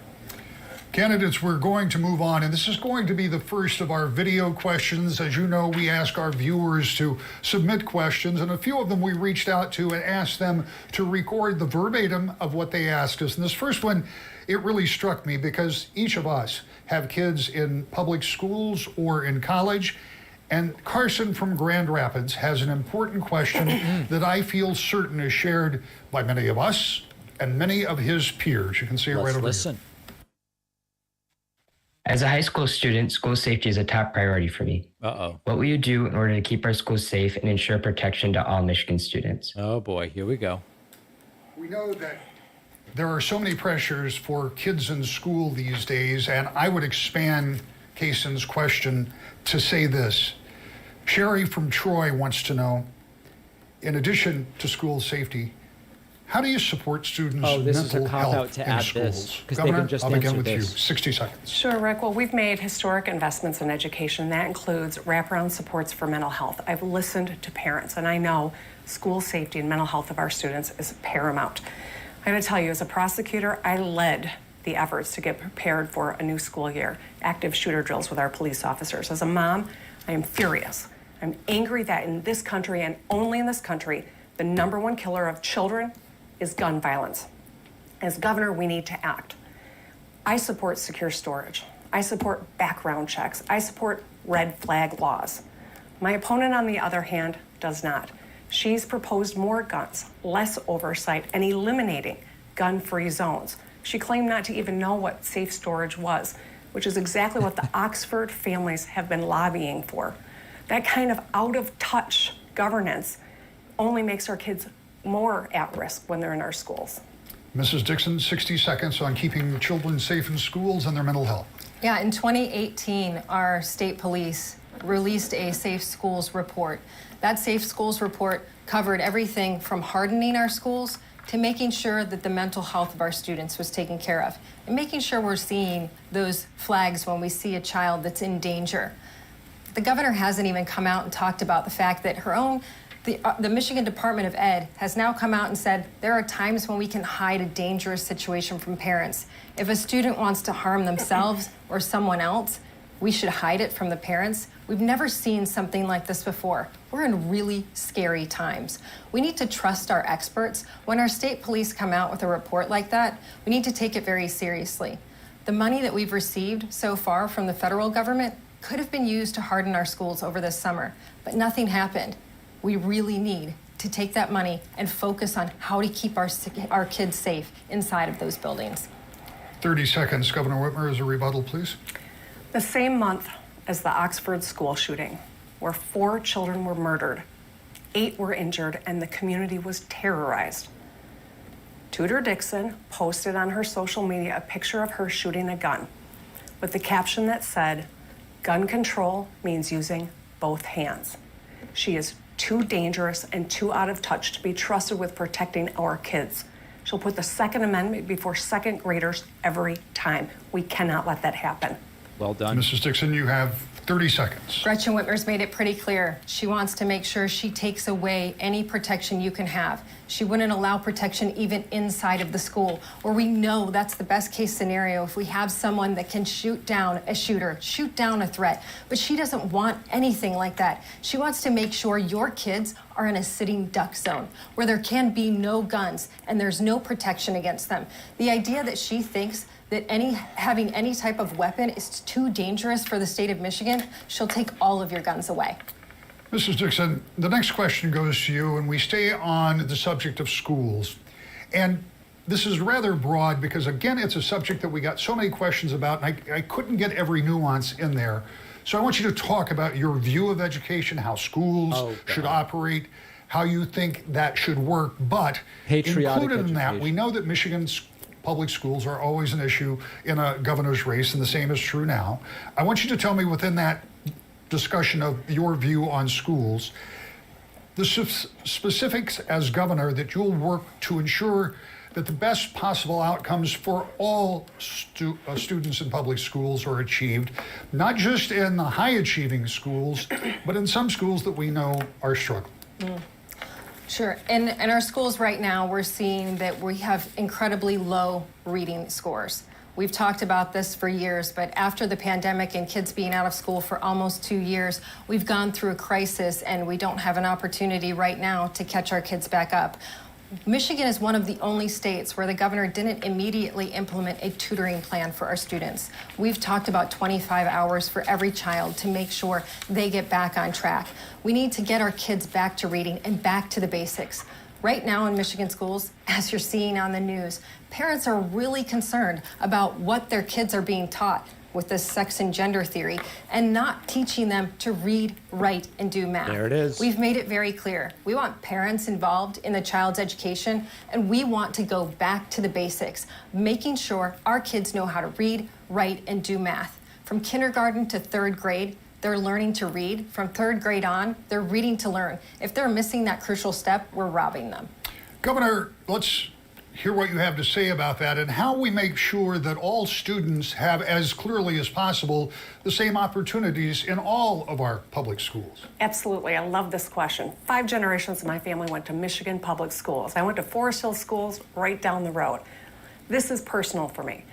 Speaker 18: Candidates, we're going to move on, and this is going to be the first of our video questions. As you know, we ask our viewers to submit questions, and a few of them we reached out to and asked them to record the verbatim of what they asked us. And this first one, it really struck me because each of us have kids in public schools or in college, and Carson from Grand Rapids has an important question that I feel certain is shared by many of us and many of his peers. You can see it right over here.
Speaker 21: As a high school student, school safety is a top priority for me.
Speaker 7: Uh-oh.
Speaker 21: What will you do in order to keep our schools safe and ensure protection to all Michigan students?
Speaker 7: Oh boy, here we go.
Speaker 18: We know that there are so many pressures for kids in school these days, and I would expand Kayson's question to say this. Sherry from Troy wants to know, in addition to school safety, How do you support students'
Speaker 7: Oh, this is a
Speaker 18: mental
Speaker 7: cop-out
Speaker 18: health
Speaker 7: to
Speaker 18: in
Speaker 7: add
Speaker 18: schools?
Speaker 7: this, 'cause they
Speaker 18: Governor,
Speaker 7: can just
Speaker 18: I'll begin
Speaker 7: answer
Speaker 18: with you.
Speaker 7: this.
Speaker 18: 60 seconds.
Speaker 19: Sure, Rick. Well, we've made historic investments in education. That includes wraparound supports for mental health. I've listened to parents, and I know school safety and mental health of our students is paramount. I gotta tell you, as a prosecutor, I led the efforts to get prepared for a new school year, active shooter drills with our police officers. As a mom, I am furious. I'm angry that in this country, and only in this country, the #1 killer of children is gun violence. As governor, we need to act. I support secure storage. I support background checks. I support red flag laws. My opponent, on the other hand, does not. She's proposed more guns, less oversight, and eliminating gun-free zones. She claimed not to even know what safe storage was, which is exactly what the Oxford families have been lobbying for. That kind of out-of-touch governance only makes our kids more at risk when they're in our schools.
Speaker 18: Mrs. Dixon, 60 seconds on keeping the children safe in schools and their mental health.
Speaker 20: Yeah, in 2018, our state police released a Safe Schools report. That Safe Schools report covered everything from hardening our schools to making sure that the mental health of our students was taken care of, and making sure we're seeing those flags when we see a child that's in danger. The governor hasn't even come out and talked about the fact that the Michigan Department of Ed has now come out and said there are times when we can hide a dangerous situation from parents. If a student wants to harm themselves or someone else, we should hide it from the parents. We've never seen something like this before. We're in really scary times. We need to trust our experts. When our state police come out with a report like that, we need to take it very seriously. The money that we've received so far from the federal government could have been used to harden our schools over this summer, but nothing happened. We really need to take that money and focus on how to keep our kids safe inside of those buildings.
Speaker 18: 30 seconds. Governor Whitmer, as a rebuttal, please.
Speaker 19: The same month as the Oxford school shooting, where 4 children were murdered, 8 were injured, and the community was terrorized, Tudor Dixon posted on her social media a picture of her shooting a gun with the caption that said, "Gun control means using both hands." She is too dangerous and too out of touch to be trusted with protecting our kids. She'll put the Second Amendment before second graders every time. We cannot let that happen.
Speaker 7: Well done.
Speaker 18: Mrs. Dixon, you have 30 seconds.
Speaker 20: Gretchen Whitmer's made it pretty clear. She wants to make sure she takes away any protection you can have. She wouldn't allow protection even inside of the school, where we know that's the best case scenario if we have someone that can shoot down a shooter, shoot down a threat. But she doesn't want anything like that. She wants to make sure your kids are in a sitting duck zone, where there can be no guns and there's no protection against them. The idea that she thinks that having any type of weapon is too dangerous for the state of Michigan, she'll take all of your guns away.
Speaker 18: Mrs. Dixon, the next question goes to you, and we stay on the subject of schools. And this is rather broad because, again, it's a subject that we got so many questions about, and I couldn't get every nuance in there. So I want you to talk about your view of education, how schools should operate, how you think that should work. But
Speaker 7: Patriotic
Speaker 18: included in that,
Speaker 7: education.
Speaker 18: we know that Michigan's public schools are always an issue in a governor's race, and the same is true now. I want you to tell me within that discussion of your view on schools, the specifics as governor that you'll work to ensure that the best possible outcomes for all students in public schools are achieved, not just in the high-achieving schools, but in some schools that we know are struggling.
Speaker 20: Sure. In our schools right now, we're seeing that we have incredibly low reading scores. We've talked about this for years, but after the pandemic and kids being out of school for almost 2 years, we've gone through a crisis and we don't have an opportunity right now to catch our kids back up. Michigan is one of the only states where the governor didn't immediately implement a tutoring plan for our students. We've talked about 25 hours for every child to make sure they get back on track. We need to get our kids back to reading and back to the basics. Right now in Michigan schools, as you're seeing on the news, parents are really concerned about what their kids are being taught with this sex and gender theory and not teaching them to read, write, and do math.
Speaker 7: There it is.
Speaker 20: We've made it very clear. We want parents involved in the child's education, and we want to go back to the basics, making sure our kids know how to read, write, and do math. From kindergarten to 3rd grade, they're learning to read. From 3rd grade on, they're reading to learn. If they're missing that crucial step, we're robbing them.
Speaker 18: Governor, let's hear what you have to say about that and how we make sure that all students have, as clearly as possible, the same opportunities in all of our public schools.
Speaker 19: Absolutely. I love this question. 5 generations of my family went to Michigan public schools. I went to Forest Hill schools right down the road. This is personal for me.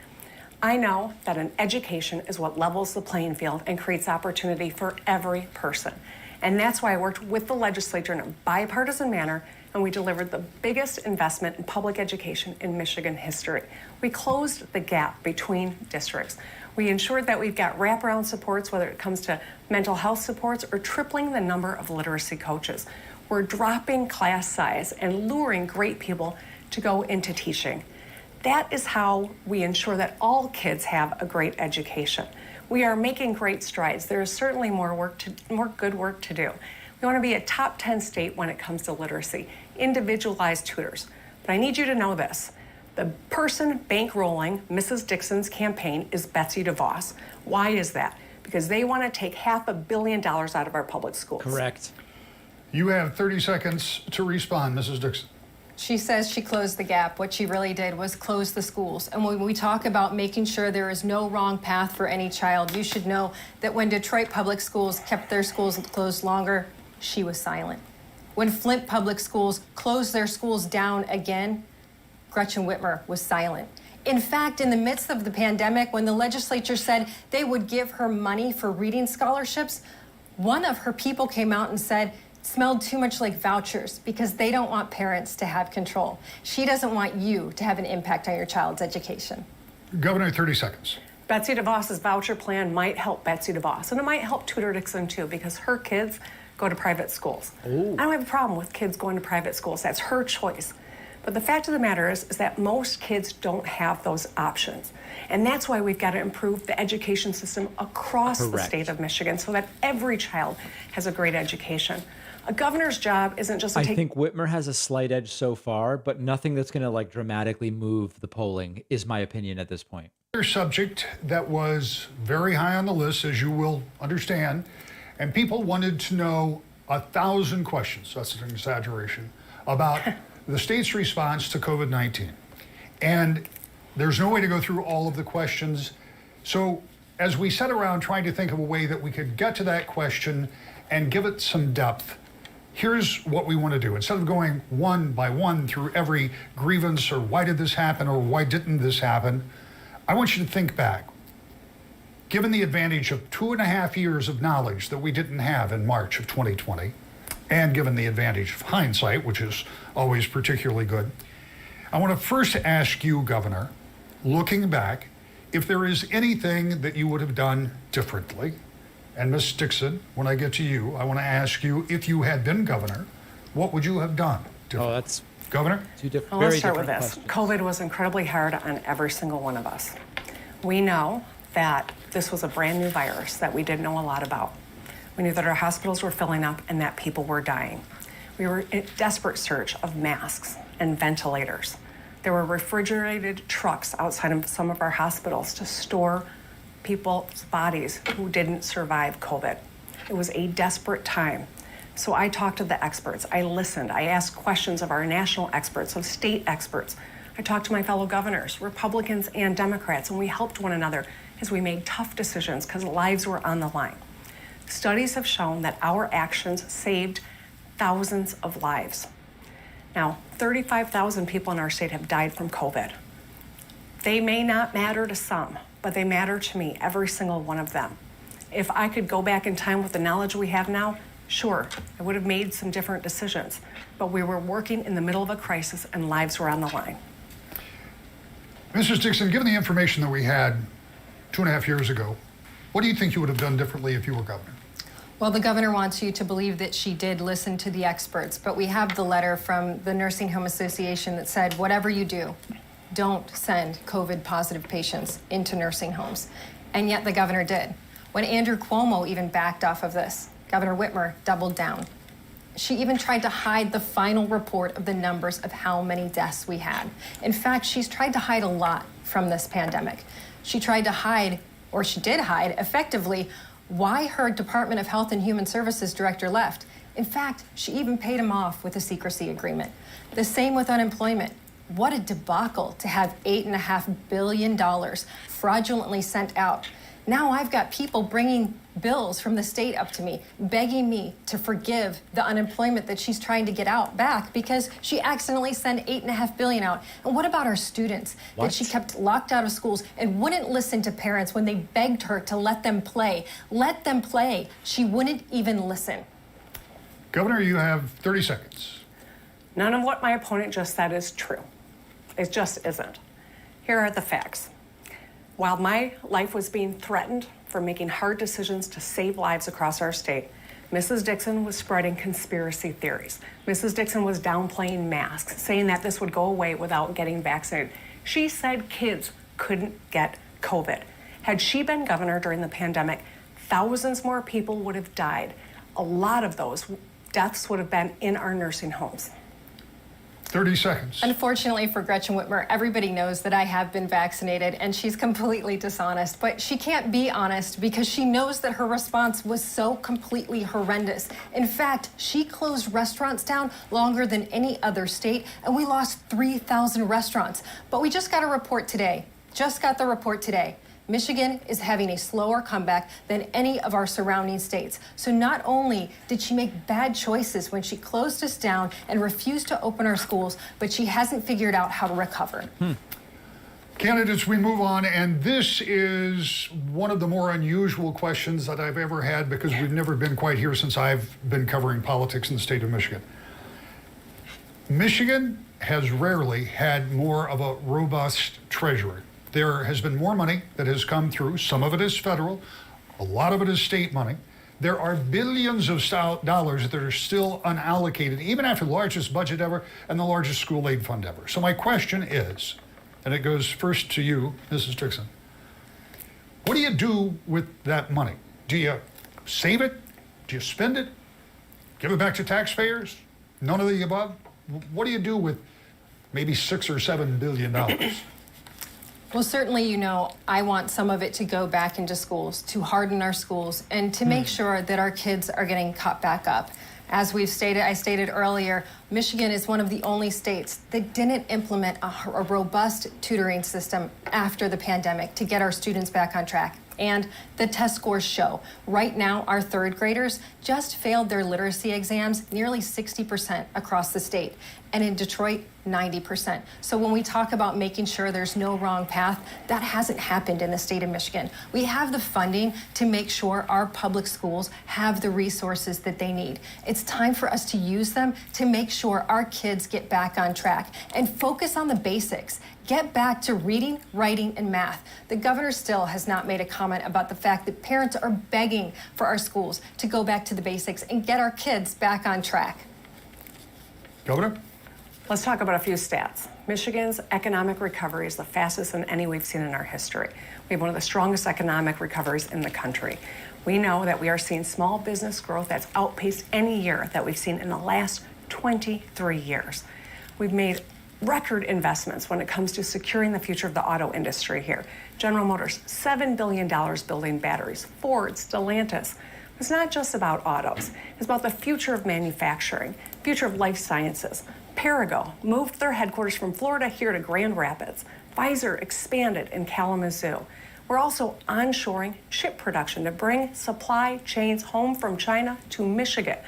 Speaker 19: I know that an education is what levels the playing field and creates opportunity for every person. And that's why I worked with the legislature in a bipartisan manner, and we delivered the biggest investment in public education in Michigan history. We closed the gap between districts. We ensured that we've got wraparound supports, whether it comes to mental health supports or tripling the number of literacy coaches. We're dropping class size and luring great people to go into teaching. That is how we ensure that all kids have a great education. We are making great strides. There is certainly more good work to do. We want to be a top 10 state when it comes to literacy, individualized tutors. But I need you to know this. The person bankrolling Mrs. Dixon's campaign is Betsy DeVos. Why is that? Because they want to take $500 million out of our public schools.
Speaker 7: Correct.
Speaker 18: You have 30 seconds to respond, Mrs. Dixon.
Speaker 20: She says she closed the gap. What she really did was close the schools. And when we talk about making sure there is no wrong path for any child, you should know that when Detroit Public Schools kept their schools closed longer, she was silent. When Flint Public Schools closed their schools down again, Gretchen Whitmer was silent. In fact, in the midst of the pandemic, when the legislature said they would give her money for reading scholarships, one of her people came out and said, smelled too much like vouchers because they don't want parents to have control. She doesn't want you to have an impact on your child's education.
Speaker 18: Governor, 30 seconds.
Speaker 19: Betsy DeVos's voucher plan might help Betsy DeVos, and it might help Tudor Dixon too, because her kids go to private schools.
Speaker 7: Ooh.
Speaker 19: I don't have a problem with kids going to private schools. That's her choice. But the fact of the matter is that most kids don't have those options. And that's why we've got to improve the education system across the state of Michigan so that every child has a great education. A governor's job isn't just to
Speaker 7: I think Whitmer has a slight edge so far, but nothing that's going to like dramatically move the polling is my opinion at this point.
Speaker 18: Another subject that was very high on the list, as you will understand, and people wanted to know 1,000 questions, that's an exaggeration, about the state's response to COVID-19. And there's no way to go through all of the questions. So as we sat around trying to think of a way that we could get to that question and give it some depth, here's what we want to do. Instead of going one by one through every grievance or why did this happen or why didn't this happen, I want you to think back. Given the advantage of 2.5 years of knowledge that we didn't have in March of 2020, and given the advantage of hindsight, which is always particularly good, I want to first ask you, Governor, looking back, if there is anything that you would have done differently. And Ms. Dixon, when I get to you, I want to ask you, if you had been governor, what would you have done differently?
Speaker 7: Oh, that's
Speaker 18: Governor?
Speaker 7: two different.
Speaker 19: Well, let's start with this. COVID was incredibly hard on every single one of us. We know that this was a brand new virus that we didn't know a lot about. We knew that our hospitals were filling up and that people were dying. We were in desperate search of masks and ventilators. There were refrigerated trucks outside of some of our hospitals to store people's bodies who didn't survive COVID. It was a desperate time. So I talked to the experts. I listened. I asked questions of our national experts, of state experts. I talked to my fellow governors, Republicans and Democrats, and we helped one another as we made tough decisions because lives were on the line. Studies have shown that our actions saved thousands of lives. Now, 35,000 people in our state have died from COVID. They may not matter to some, but they matter to me, every single one of them. If I could go back in time with the knowledge we have now, sure, I would have made some different decisions. But we were working in the middle of a crisis and lives were on the line.
Speaker 18: Mrs. Dixon, given the information that we had 2.5 years ago, what do you think you would have done differently if you were governor?
Speaker 20: Well, the governor wants you to believe that she did listen to the experts, but we have the letter from the Nursing Home Association that said, whatever you do, don't send COVID positive patients into nursing homes. And yet the governor did. When Andrew Cuomo even backed off of this, Governor Whitmer doubled down. She even tried to hide the final report of the numbers of how many deaths we had. In fact, she's tried to hide a lot from this pandemic. She tried to hide, or she did hide, effectively, why her Department of Health and Human Services director left. In fact, she even paid him off with a secrecy agreement. The same with unemployment. What a debacle to have $8.5 billion fraudulently sent out. Now I've got people bringing bills from the state up to me, begging me to forgive the unemployment that she's trying to get out back because she accidentally sent $8.5 billion out. And what about our students that she kept locked out of schools and wouldn't listen to parents when they begged her to let them play? Let them play. She wouldn't even listen.
Speaker 18: Governor, you have 30 seconds.
Speaker 19: None of what my opponent just said is true. It just isn't. Here are the facts. While my life was being threatened for making hard decisions to save lives across our state, Mrs. Dixon was spreading conspiracy theories. Mrs. Dixon was downplaying masks, saying that this would go away without getting vaccinated. She said kids couldn't get COVID. Had she been governor during the pandemic, thousands more people would have died. A lot of those deaths would have been in our nursing homes.
Speaker 18: 30 seconds.
Speaker 20: Unfortunately for Gretchen Whitmer, everybody knows that I have been vaccinated and she's completely dishonest. But she can't be honest because she knows that her response was so completely horrendous. In fact, she closed restaurants down longer than any other state, and we lost 3,000 restaurants. But we just got a report today. Michigan is having a slower comeback than any of our surrounding states. So not only did she make bad choices when she closed us down and refused to open our schools, but she hasn't figured out how to recover.
Speaker 18: Candidates, we move on, and this is one of the more unusual questions that I've ever had because we've never been quite here since I've been covering politics in the state of Michigan. Michigan has rarely had more of a robust treasury. There has been more money that has come through. Some of it is federal, a lot of it is state money. There are billions of dollars that are still unallocated, even after the largest budget ever and the largest school aid fund ever. So my question is, and it goes first to you, Mrs. Dixon, what do you do with that money? Do you save it? Do you spend it? Give it back to taxpayers? None of the above? What do you do with maybe $6 or $7 billion?
Speaker 20: Well, certainly, you know, I want some of it to go back into schools, to harden our schools, and to make sure that our kids are getting caught back up. As I stated earlier, Michigan is one of the only states that didn't implement a robust tutoring system after the pandemic to get our students back on track. And the test scores show. Right now, our third graders just failed their literacy exams nearly 60% across the state. And in Detroit, 90%. So when we talk about making sure there's no wrong path, that hasn't happened in the state of Michigan. We have the funding to make sure our public schools have the resources that they need. It's time for us to use them to make sure our kids get back on track and focus on the basics. Get back to reading, writing, and math. The governor still has not made a comment about the fact that parents are begging for our schools to go back to the basics and get our kids back on track.
Speaker 18: Governor?
Speaker 19: Let's talk about a few stats. Michigan's economic recovery is the fastest than any we've seen in our history. We have one of the strongest economic recoveries in the country. We know that we are seeing small business growth that's outpaced any year that we've seen in the last 23 years. We've made record investments when it comes to securing the future of the auto industry here. General Motors, $7 billion building batteries. Ford, Stellantis. It's not just about autos. It's about the future of manufacturing, future of life sciences. Perigo moved their headquarters from Florida here to Grand Rapids. Pfizer expanded in Kalamazoo. We're also onshoring chip production to bring supply chains home from China to Michigan.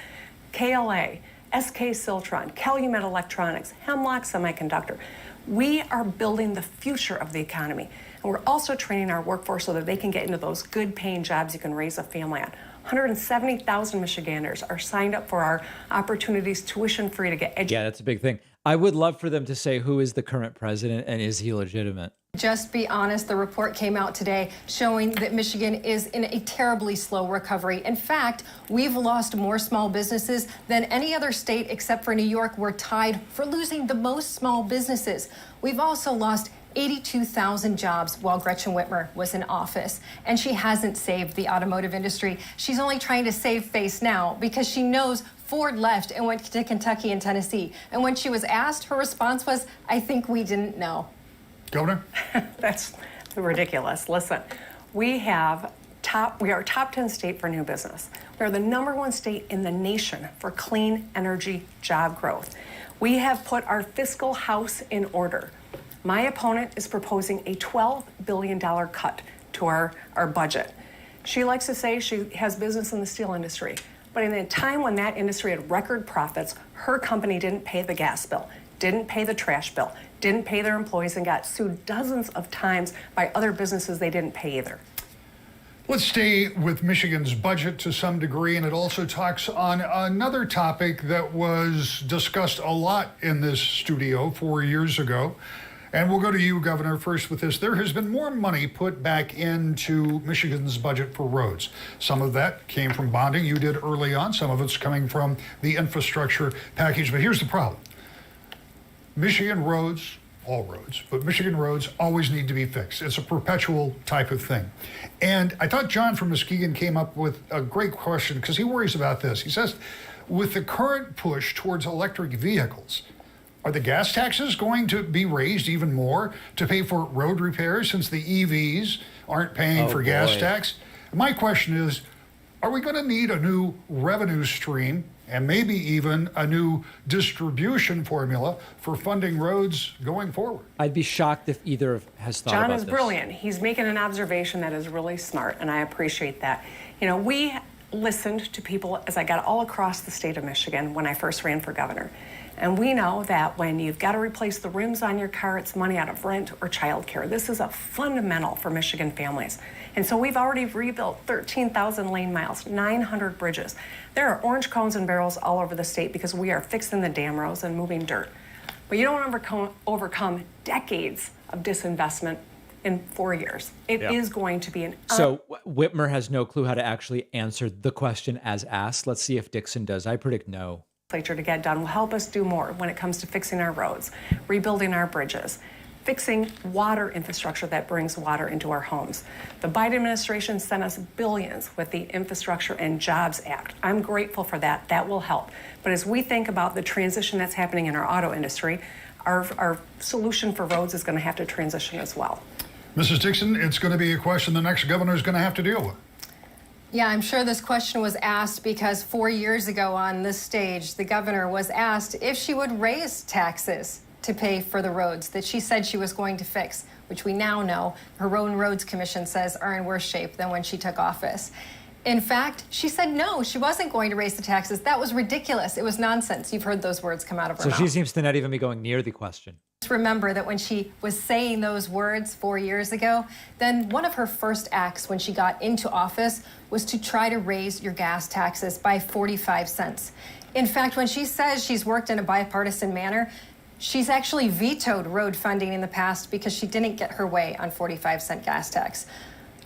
Speaker 19: KLA, SK Siltron, Calumet Electronics, Hemlock Semiconductor. We are building the future of the economy. And we're also training our workforce so that they can get into those good paying jobs you can raise a family on. 170,000 Michiganders are signed up for our opportunities tuition free to get educated.
Speaker 7: Yeah, that's a big thing. I would love for them to say who is the current president and is he legitimate?
Speaker 20: Just be honest, the report came out today showing that Michigan is in a terribly slow recovery. In fact, we've lost more small businesses than any other state except for New York. We're tied for losing the most small businesses. We've also lost 82,000 jobs while Gretchen Whitmer was in office, and she hasn't saved the automotive industry. She's only trying to save face now because she knows Ford left and went to Kentucky and Tennessee. And when she was asked, her response was, I think we didn't know.
Speaker 18: Governor?
Speaker 19: That's ridiculous. Listen, we have are a top 10 state for new business. We are the #1 state in the nation for clean energy job growth. We have put our fiscal house in order. My opponent is proposing a $12 billion cut to our budget. She likes to say she has business in the steel industry, but in a time when that industry had record profits, her company didn't pay the gas bill, didn't pay the trash bill, didn't pay their employees, and got sued dozens of times by other businesses they didn't pay either.
Speaker 18: Let's stay with Michigan's budget to some degree, and it also talks on another topic that was discussed a lot in this studio 4 years ago. And we'll go to you, Governor, first with this. There has been more money put back into Michigan's budget for roads. Some of that came from bonding you did early on. Some of it's coming from the infrastructure package. But here's the problem. Michigan roads, all roads, but Michigan roads always need to be fixed. It's a perpetual type of thing. And I thought John from Muskegon came up with a great question because he worries about this. He says, with the current push towards electric vehicles, are the gas taxes going to be raised even more to pay for road repairs since the EVs aren't paying for gas tax? My question is, are we going to need a new revenue stream and maybe even a new distribution formula for funding roads going forward?
Speaker 7: I'd be shocked if either has thought
Speaker 19: John
Speaker 7: about
Speaker 19: is
Speaker 7: this.
Speaker 19: brilliant. He's making an observation that is really smart, and I appreciate that. You know, we listened to people as I got all across the state of Michigan when I first ran for governor. And we know that when you've got to replace the rims on your car, it's money out of rent or childcare. This is a fundamental for Michigan families. And so we've already rebuilt 13,000 lane miles, 900 bridges. There are orange cones and barrels all over the state because we are fixing the dam roads and moving dirt. But you don't overcome decades of disinvestment in 4 years. It is going to be an...
Speaker 7: So Whitmer has no clue how to actually answer the question as asked. Let's see if Dixon does. I predict no.
Speaker 19: To get done will help us do more when it comes to fixing our roads, rebuilding our bridges, fixing water infrastructure that brings water into our homes. The Biden administration sent us billions with the Infrastructure and Jobs Act. I'm grateful for that. That will help. But as we think about the transition that's happening in our auto industry, our solution for roads is going to have to transition as well.
Speaker 18: Mrs. Dixon, it's going to be a question the next governor is going to have to deal with.
Speaker 20: Yeah, I'm sure this question was asked because 4 years ago on this stage, the governor was asked if she would raise taxes to pay for the roads that she said she was going to fix, which we now know her own roads commission says are in worse shape than when she took office. In fact, she said no, she wasn't going to raise the taxes. That was ridiculous. It was nonsense. You've heard those words come out of her mouth.
Speaker 7: So she seems to not even be going near the question.
Speaker 20: Remember that when she was saying those words 4 years ago, then one of her first acts when she got into office was to try to raise your gas taxes by 45 cents. In fact, when she says she's worked in a bipartisan manner, she's actually vetoed road funding in the past because she didn't get her way on 45-cent gas tax.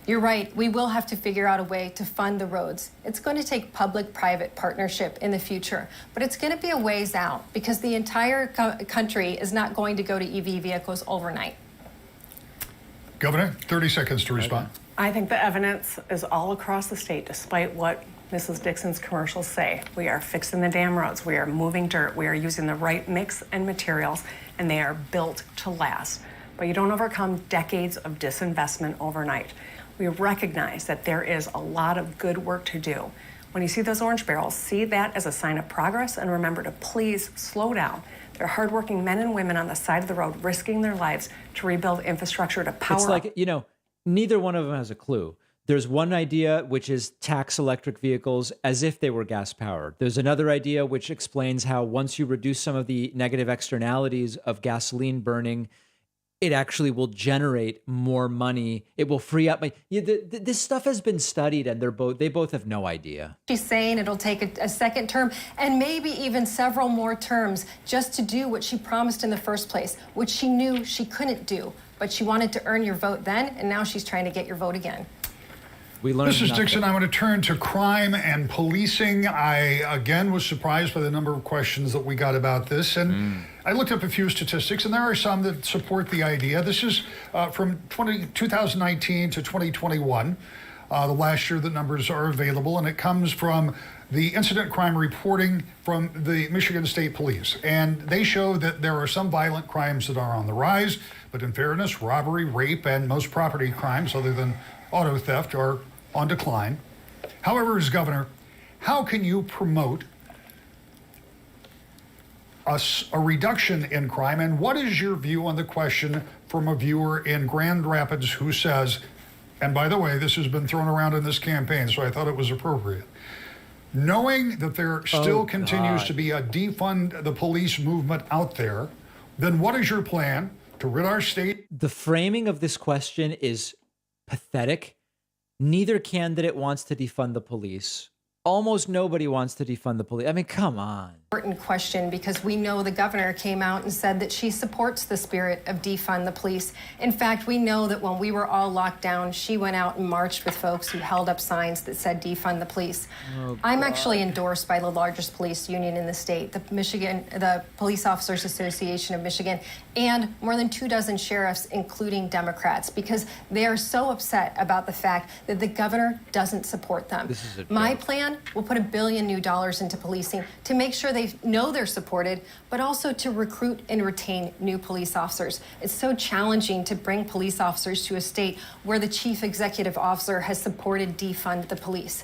Speaker 20: You're right, we will have to figure out a way to fund the roads. It's going to take public-private partnership in the future, but it's going to be a ways out because the entire country is not going to go to EV vehicles overnight.
Speaker 18: Governor, 30 seconds to respond.
Speaker 19: I think the evidence is all across the state, despite what Mrs. Dixon's commercials say. We are fixing the dam roads. We are moving dirt. We are using the right mix and materials, and they are built to last. But you don't overcome decades of disinvestment overnight. We recognize that there is a lot of good work to do. When you see those orange barrels, see that as a sign of progress, and remember to please slow down. There are hardworking men and women on the side of the road risking their lives to rebuild infrastructure to power
Speaker 7: It's like, you know, neither one of them has a clue. There's one idea, which is tax electric vehicles as if they were gas powered. There's another idea which explains how once you reduce some of the negative externalities of gasoline burning, it actually will generate more money. It will free up. This stuff has been studied, and they both have no idea.
Speaker 20: She's saying it'll take a second term and maybe even several more terms just to do what she promised in the first place, which she knew she couldn't do. But she wanted to earn your vote then, and now she's trying to get your vote again.
Speaker 18: Mrs. Dixon, I want to turn to crime and policing. I, again, was surprised by the number of questions that we got about this. And I looked up a few statistics, and there are some that support the idea. This is from 2019 to 2021, the last year that numbers are available, and it comes from the incident crime reporting from the Michigan State Police. And they show that there are some violent crimes that are on the rise, but in fairness, robbery, rape, and most property crimes, other than auto theft, are on decline. However, as governor, how can you promote a reduction in crime? And what is your view on the question from a viewer in Grand Rapids who says, and by the way, this has been thrown around in this campaign, so I thought it was appropriate. Knowing that there still continues to be a defund the police movement out there, then what is your plan to rid our state?
Speaker 7: The framing of this question is pathetic. Neither candidate wants to defund the police. Almost nobody wants to defund the police. I mean, come on.
Speaker 20: Important question, because we know the governor came out and said that she supports the spirit of defund the police. In fact, we know that when we were all locked down, she went out and marched with folks who held up signs that said defund the police. I'm actually endorsed by the largest police union in the state, the Police Officers Association of Michigan, and more than 24 sheriffs, including Democrats, because they are so upset about the fact that the governor doesn't support them.
Speaker 7: This is a
Speaker 20: My
Speaker 7: joke.
Speaker 20: plan will put $1 billion new into policing to make sure they know they're supported, but also to recruit and retain new police officers. It's so challenging to bring police officers to a state where the chief executive officer has supported defund the police.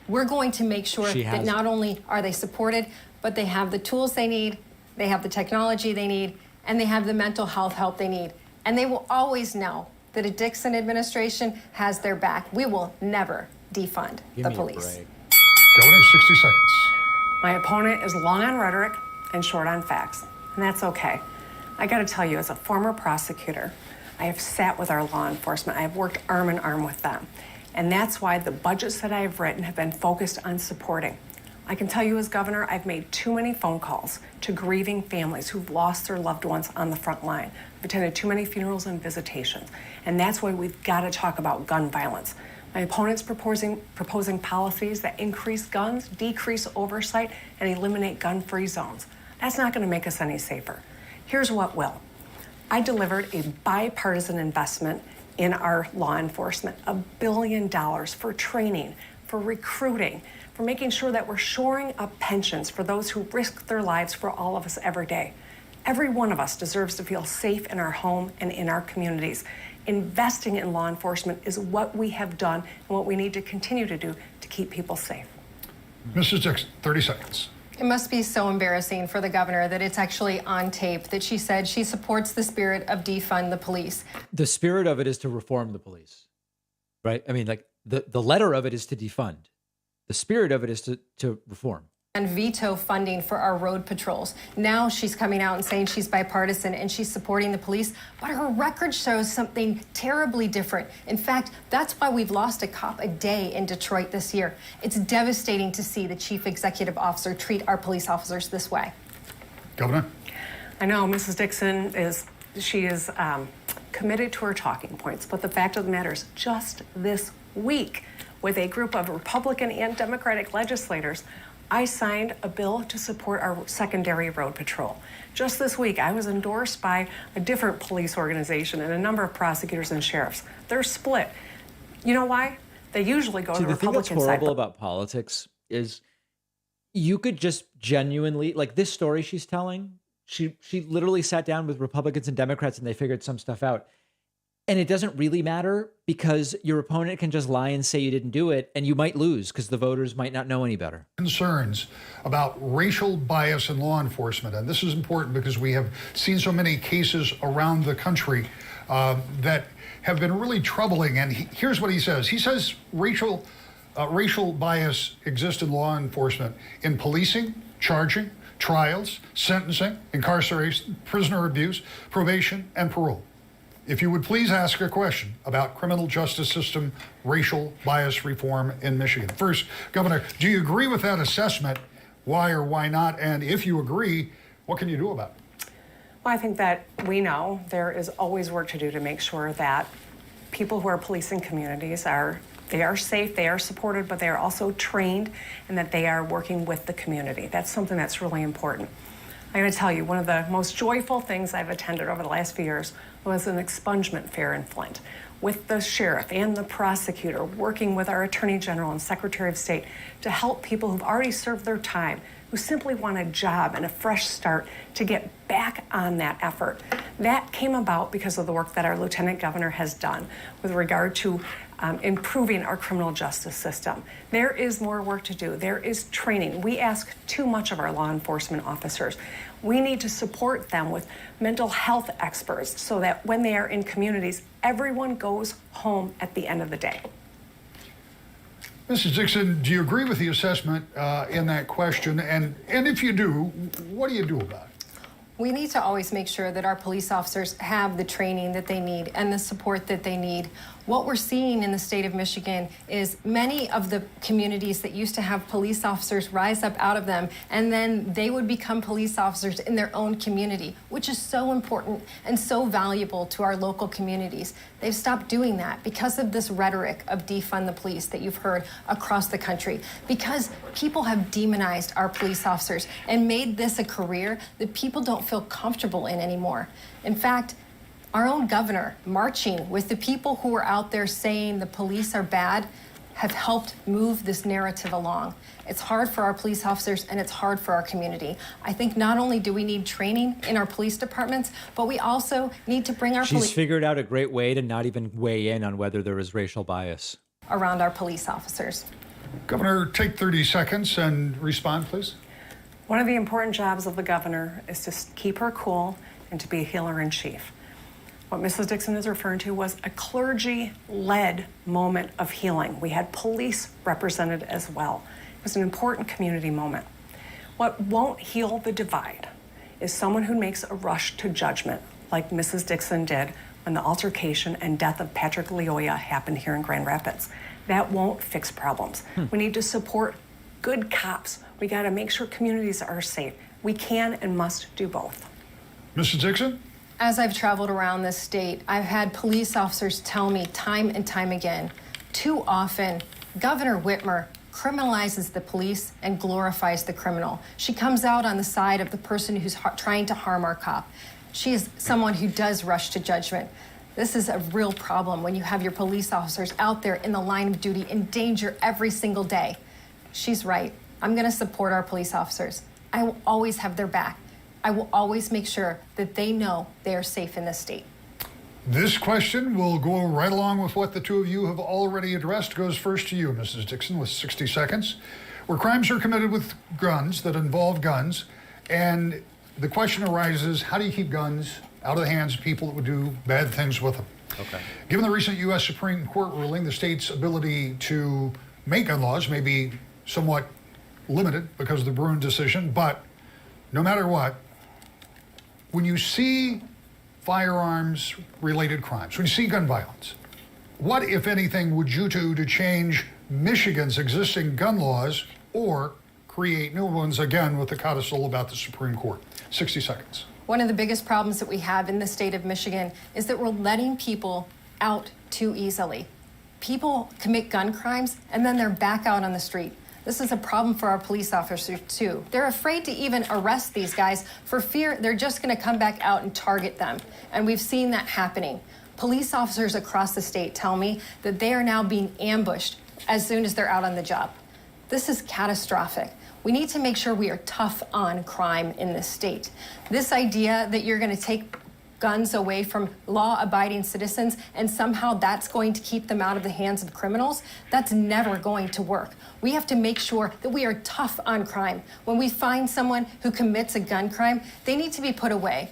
Speaker 20: We're going to make sure that not only are they supported, but they have the tools they need, they have the technology they need, and they have the mental health help they need. And they will always know that a Dixon administration has their back. We will never defund the police.
Speaker 18: Governor, 60 seconds.
Speaker 19: My opponent is long on rhetoric and short on facts, and that's okay. I gotta tell you, as a former prosecutor, I have sat with our law enforcement. I have worked arm in arm with them. And that's why the budgets that I have written have been focused on supporting. I can tell you as governor, I've made too many phone calls to grieving families who've lost their loved ones on the front line. I've attended too many funerals and visitations. And that's why we've gotta talk about gun violence. My opponent's proposing policies that increase guns, decrease oversight, and eliminate gun-free zones. That's not going to make us any safer. Here's what will. I delivered a bipartisan investment in our law enforcement, $1 billion for training, for recruiting, for making sure that we're shoring up pensions for those who risk their lives for all of us every day. Every one of us deserves to feel safe in our home and in our communities. Investing in law enforcement is what we have done and what we need to continue to do to keep people safe.
Speaker 18: Mrs. Dixon, 30 seconds.
Speaker 20: It must be so embarrassing for the governor that it's actually on tape that she said she supports the spirit of defund the police.
Speaker 7: The spirit of it is to reform the police, right? I mean, like the letter of it is to defund. The spirit of it is to reform.
Speaker 20: And veto funding for our road patrols. Now she's coming out and saying she's bipartisan and she's supporting the police, but her record shows something terribly different. In fact, that's why we've lost a cop a day in Detroit this year. It's devastating to see the chief executive officer treat our police officers this way.
Speaker 18: Governor?
Speaker 19: I know Mrs. Dixon is committed to her talking points, but the fact of the matter is just this week, with a group of Republican and Democratic legislators, I signed a bill to support our secondary road patrol. Just this week, I was endorsed by a different police organization and a number of prosecutors and sheriffs. They're split. You know why? They usually go to the Republican side.
Speaker 7: The thing that's horrible about politics is you could just genuinely, like this story she's telling, she literally sat down with Republicans and Democrats and they figured some stuff out. And it doesn't really matter because your opponent can just lie and say you didn't do it, and you might lose because the voters might not know any better.
Speaker 18: Concerns about racial bias in law enforcement. And this is important because we have seen so many cases around the country that have been really troubling. And here's what he says. He says racial bias exists in law enforcement in policing, charging, trials, sentencing, incarceration, prisoner abuse, probation, and parole. If you would please ask a question about criminal justice system racial bias reform in Michigan. First, Governor, do you agree with that assessment? Why or why not? And if you agree, what can you do about it?
Speaker 19: Well, I think that we know there is always work to do to make sure that people who are policing communities are safe, they are supported, but they are also trained and that they are working with the community. That's something that's really important. I'm going to tell you, one of the most joyful things I've attended over the last few years was an expungement fair in Flint with the sheriff and the prosecutor working with our attorney general and secretary of state to help people who've already served their time, who simply want a job and a fresh start to get back on that effort. That came about because of the work that our lieutenant governor has done with regard to improving our criminal justice system. There is more work to do. There is training. We ask too much of our law enforcement officers. We need to support them with mental health experts so that when they are in communities, everyone goes home at the end of the day.
Speaker 18: Mrs. Dixon, do you agree with the assessment in that question? And if you do, what do you do about it?
Speaker 20: We need to always make sure that our police officers have the training that they need and the support that they need. What we're seeing in the state of Michigan is many of the communities that used to have police officers rise up out of them, and then they would become police officers in their own community, which is so important and so valuable to our local communities. They've stopped doing that because of this rhetoric of defund the police that you've heard across the country, because people have demonized our police officers and made this a career that people don't feel comfortable in anymore. In fact, our own governor marching with the people who are out there saying the police are bad have helped move this narrative along. It's hard for our police officers and it's hard for our community. I think not only do we need training in our police departments, but we also need to bring our
Speaker 7: She's figured out a great way to not even weigh in on whether there is racial bias
Speaker 20: around our police officers.
Speaker 18: Governor, take 30 seconds and respond, please.
Speaker 19: One of the important jobs of the governor is to keep her cool and to be a healer in chief. What Mrs. Dixon is referring to was a clergy-led moment of healing. We had police represented as well. It was an important community moment. What won't heal the divide is someone who makes a rush to judgment, like Mrs. Dixon did when the altercation and death of Patrick Leoya happened here in Grand Rapids. That won't fix problems. We need to support good cops. We got to make sure communities are safe. We can and must do both.
Speaker 18: Mrs. Dixon?
Speaker 20: As I've traveled around this state, I've had police officers tell me time and time again, too often, Governor Whitmer criminalizes the police and glorifies the criminal. She comes out on the side of the person who's trying to harm our cop. She is someone who does rush to judgment. This is a real problem when you have your police officers out there in the line of duty in danger every single day. She's right. I'm going to support our police officers. I will always have their back. I will always make sure that they know they are safe in this state.
Speaker 18: This question will go right along with what the two of you have already addressed. Goes first to you, Mrs. Dixon, with 60 seconds. Where crimes are committed with guns, that involve guns, and the question arises, how do you keep guns out of the hands of people that would do bad things with them?
Speaker 7: Okay.
Speaker 18: Given the recent U.S. Supreme Court ruling, the state's ability to make gun laws may be somewhat limited because of the Bruin decision, but no matter what, when you see firearms-related crimes, when you see gun violence, what, if anything, would you do to change Michigan's existing gun laws or create new ones, again, with the codicil about the Supreme Court? 60 seconds.
Speaker 20: One of the biggest problems that we have in the state of Michigan is that we're letting people out too easily. People commit gun crimes and then they're back out on the street. This is a problem for our police officers, too. They're afraid to even arrest these guys for fear they're just going to come back out and target them. And we've seen that happening. Police officers across the state tell me that they are now being ambushed as soon as they're out on the job. This is catastrophic. We need to make sure we are tough on crime in this state. This idea that you're going to take guns away from law-abiding citizens and somehow that's going to keep them out of the hands of criminals, that's never going to work. We have to make sure that we are tough on crime. When we find someone who commits a gun crime, they need to be put away.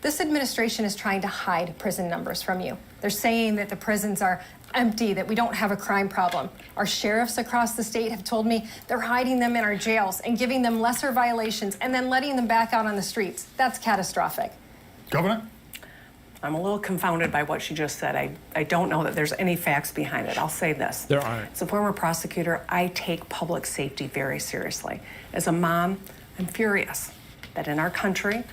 Speaker 20: This administration is trying to hide prison numbers from you. They're saying that the prisons are empty, that we don't have a crime problem. Our sheriffs across the state have told me they're hiding them in our jails and giving them lesser violations and then letting them back out on the streets. That's catastrophic.
Speaker 18: Governor?
Speaker 19: I'm a little confounded by what she just said. I don't know that there's any facts behind it. I'll say this.
Speaker 7: There aren't.
Speaker 19: As a former prosecutor, I take public safety very seriously. As a mom, I'm furious that in our country,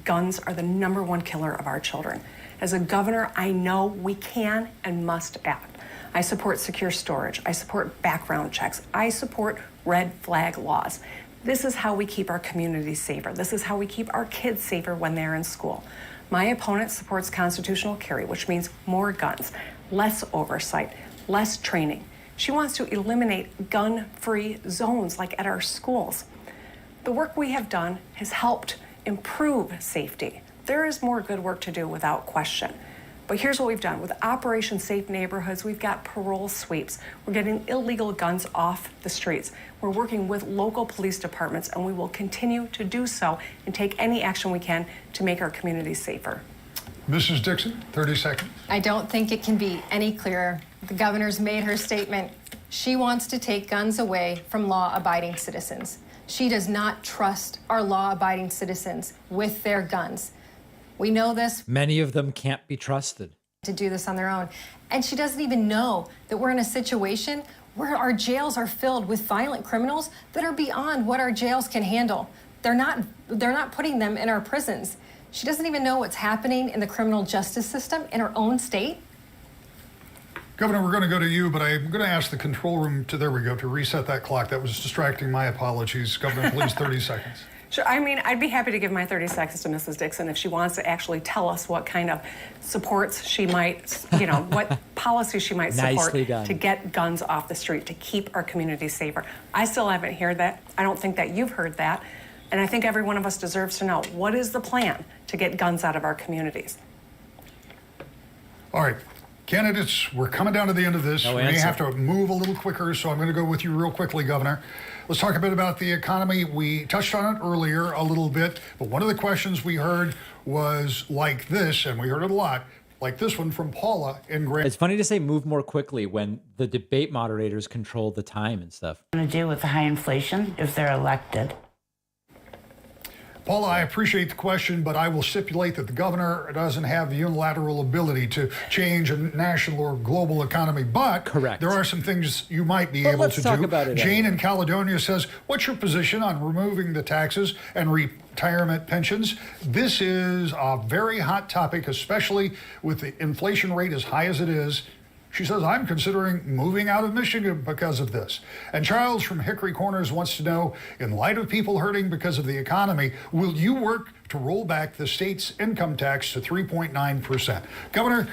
Speaker 19: guns are the #1 killer of our children. As a governor, I know we can and must act. I support secure storage. I support background checks. I support red flag laws. This is how we keep our communities safer. This is how we keep our kids safer when they're in school. My opponent supports constitutional carry, which means more guns, less oversight, less training. She wants to eliminate gun-free zones like at our schools. The work we have done has helped improve safety. There is more good work to do without question. But here's what we've done. With Operation Safe Neighborhoods, we've got parole sweeps. We're getting illegal guns off the streets. We're working with local police departments, and we will continue to do so and take any action we can to make our communities safer.
Speaker 18: Mrs. Dixon, 30 seconds.
Speaker 20: I don't think it can be any clearer. The governor's made her statement. She wants to take guns away from law-abiding citizens. She does not trust our law-abiding citizens with their guns. We know this.
Speaker 7: Many of them can't be trusted
Speaker 20: To do this on their own. And she doesn't even know that we're in a situation where our jails are filled with violent criminals that are beyond what our jails can handle. They're not putting them in our prisons. She doesn't even know what's happening in the criminal justice system in her own state.
Speaker 18: Governor, we're going to go to you, but I'm going to ask the control room to reset that clock. That was distracting. My apologies. Governor, please, 30 seconds.
Speaker 19: Sure. I mean, I'd be happy to give my 30 seconds to Mrs. Dixon if she wants to actually tell us what kind of supports she might, what policies she might support to get guns off the street, to keep our communities safer. I still haven't heard that. I don't think that you've heard that. And I think every one of us deserves to know, what is the plan to get guns out of our communities?
Speaker 18: All right. Candidates, we're coming down to the end of this. We may have to move a little quicker, so I'm going to go with you real quickly, Governor. Let's talk a bit about the economy. We touched on it earlier a little bit, but one of the questions we heard was like this, and we heard it a lot, like this one from Paula in Grand.
Speaker 7: It's funny to say move more quickly when the debate moderators control the time and stuff.
Speaker 5: To do with the high inflation if they're elected.
Speaker 18: Paula, I appreciate the question, but I will stipulate that the governor doesn't have the unilateral ability to change a national or global economy. But there are some things you might be able to do.
Speaker 7: About it
Speaker 18: Jane in Caledonia says, what's your position on removing the taxes and retirement pensions? This is a very hot topic, especially with the inflation rate as high as it is. She says, I'm considering moving out of Michigan because of this. And Charles from Hickory Corners wants to know, in light of people hurting because of the economy, will you work to roll back the state's income tax to 3.9%? Governor,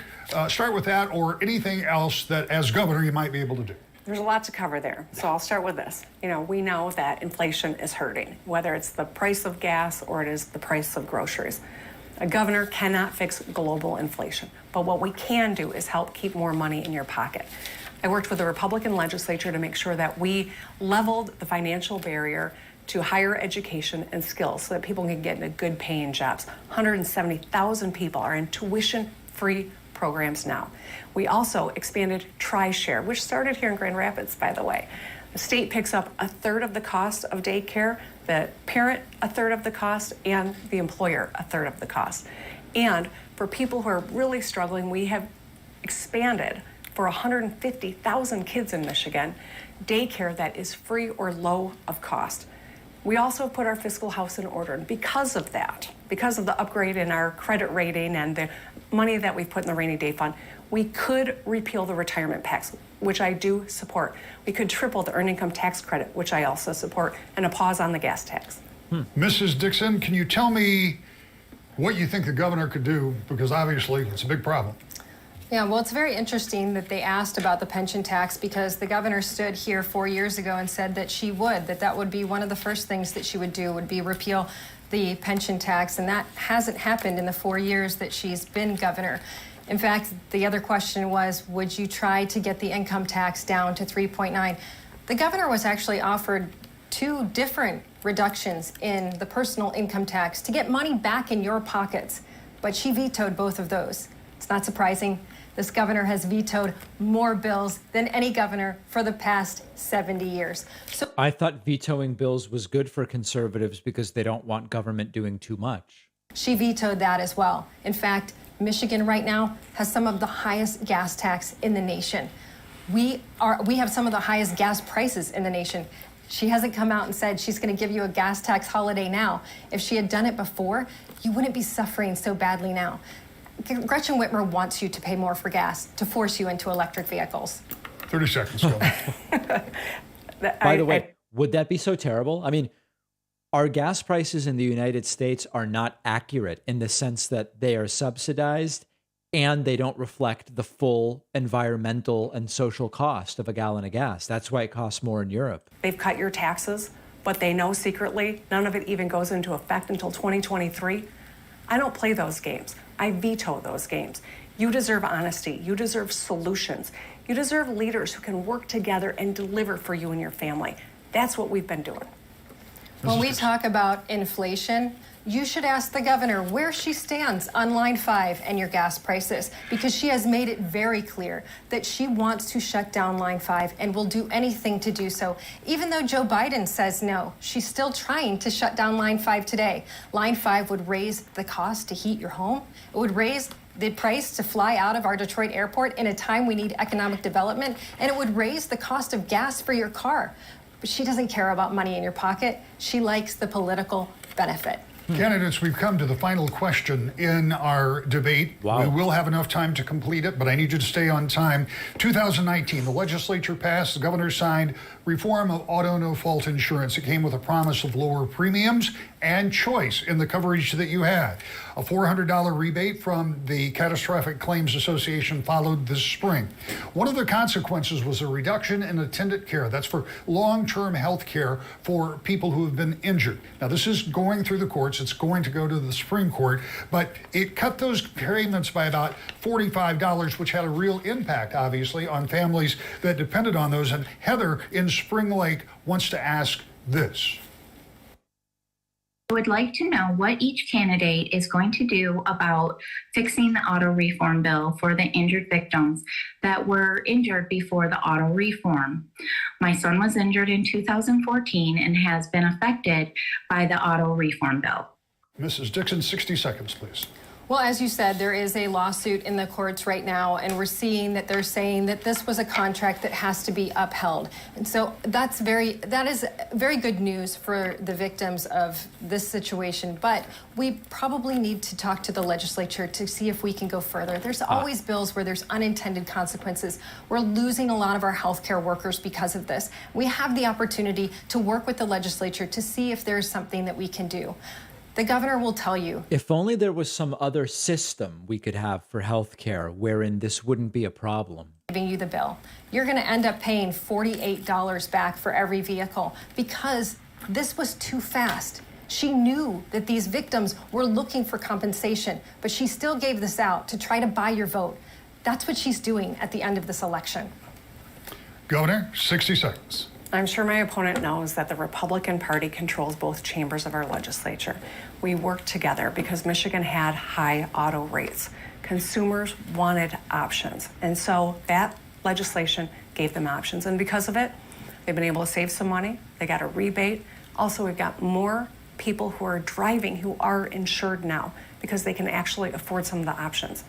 Speaker 18: start with that or anything else that, as governor, you might be able to do.
Speaker 19: There's a lot to cover there, so I'll start with this. We know that inflation is hurting, whether it's the price of gas or it is the price of groceries. A governor cannot fix global inflation, but what we can do is help keep more money in your pocket. I worked with the Republican legislature to make sure that we leveled the financial barrier to higher education and skills so that people can get into good paying jobs. 170,000 people are in tuition-free programs now. We also expanded TriShare, which started here in Grand Rapids, by the way. The state picks up a third of the cost of daycare, the parent a third of the cost, and the employer a third of the cost. And for people who are really struggling, we have expanded for 150,000 kids in Michigan, daycare that is free or low of cost. We also put our fiscal house in order. And because of that, because of the upgrade in our credit rating and the money that we've put in the rainy day fund, we could repeal the retirement tax, which I do support. We could triple the earned income tax credit, which I also support, and a pause on the gas tax.
Speaker 18: Mrs. Dixon, can you tell me what you think the governor could do? Because obviously it's a big problem.
Speaker 20: Yeah, well, it's very interesting that they asked about the pension tax because the governor stood here 4 years ago and said that she would, that would be one of the first things that she would do, would be repeal the pension tax. And that hasn't happened in the 4 years that she's been governor. In fact, the other question was, would you try to get the income tax down to 3.9? The governor was actually offered 2 different reductions in the personal income tax to get money back in your pockets, but she vetoed both of those. It's not surprising. This governor has vetoed more bills than any governor for the past 70 years. So
Speaker 7: I thought vetoing bills was good for conservatives because they don't want government doing too much.
Speaker 20: She vetoed that as well. In fact, Michigan right now has some of the highest gas tax in the nation. We have some of the highest gas prices in the nation. She hasn't come out and said she's going to give you a gas tax holiday now. If she had done it before, you wouldn't be suffering so badly now. Gretchen Whitmer wants you to pay more for gas to force you into electric vehicles.
Speaker 18: 30 seconds, go.
Speaker 7: By the way, would that be so terrible? I mean, our gas prices in the United States are not accurate in the sense that they are subsidized and they don't reflect the full environmental and social cost of a gallon of gas. That's why it costs more in Europe.
Speaker 19: They've cut your taxes, but they know secretly none of it even goes into effect until 2023. I don't play those games. I veto those games. You deserve honesty. You deserve solutions. You deserve leaders who can work together and deliver for you and your family. That's what we've been doing.
Speaker 20: When we talk about inflation, you should ask the governor where she stands on line 5 and your gas prices, because she has made it very clear that she wants to shut down line 5 and will do anything to do so. Even though Joe Biden says no, she's still trying to shut down line 5 today. Line 5 would raise the cost to heat your home. It would raise the price to fly out of our Detroit airport in a time we need economic development, and it would raise the cost of gas for your car. But she doesn't care about money in your pocket. She likes the political benefit.
Speaker 18: Candidates, we've come to the final question in our debate.
Speaker 7: Wow.
Speaker 18: We will have enough time to complete it, but I need you to stay on time. 2019, the legislature passed, the governor signed reform of auto no-fault insurance. It came with a promise of lower premiums and choice in the coverage that you had. A $400 rebate from the Catastrophic Claims Association followed this spring. One of the consequences was a reduction in attendant care. That's for long-term health care for people who have been injured. Now, this is going through the courts. It's going to go to the Supreme Court, but it cut those payments by about $45, which had a real impact, obviously, on families that depended on those. And Heather in Spring Lake wants to ask this.
Speaker 6: I would like to know what each candidate is going to do about fixing the auto reform bill for the injured victims that were injured before the auto reform. My son was injured in 2014 and has been affected by the auto reform bill.
Speaker 18: Mrs. Dixon, 60 seconds, please.
Speaker 20: Well, as you said, there is a lawsuit in the courts right now, and we're seeing that they're saying that this was a contract that has to be upheld. And so that is very good news for the victims of this situation. But we probably need to talk to the legislature to see if we can go further. There's always bills where there's unintended consequences. We're losing a lot of our healthcare workers because of this. We have the opportunity to work with the legislature to see if there's something that we can do. The governor will tell you.
Speaker 7: If only there was some other system we could have for health care wherein this wouldn't be a problem.
Speaker 20: Giving you the bill. You're going to end up paying $48 back for every vehicle because this was too fast. She knew that these victims were looking for compensation, but she still gave this out to try to buy your vote. That's what she's doing at the end of this election.
Speaker 18: Governor, 60 seconds.
Speaker 19: I'm sure my opponent knows that the Republican Party controls both chambers of our legislature. We worked together because Michigan had high auto rates. Consumers wanted options. And so that legislation gave them options. And because of it, they've been able to save some money. They got a rebate. Also, we've got more people who are driving who are insured now because they can actually afford some of the options.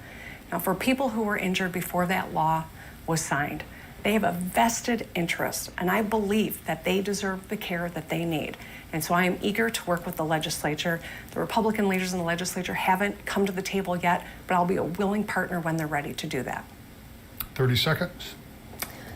Speaker 19: Now, for people who were injured before that law was signed, they have a vested interest, and I believe that they deserve the care that they need. And so I am eager to work with the legislature. The Republican leaders in the legislature haven't come to the table yet, but I'll be a willing partner when they're ready to do that.
Speaker 18: 30 seconds.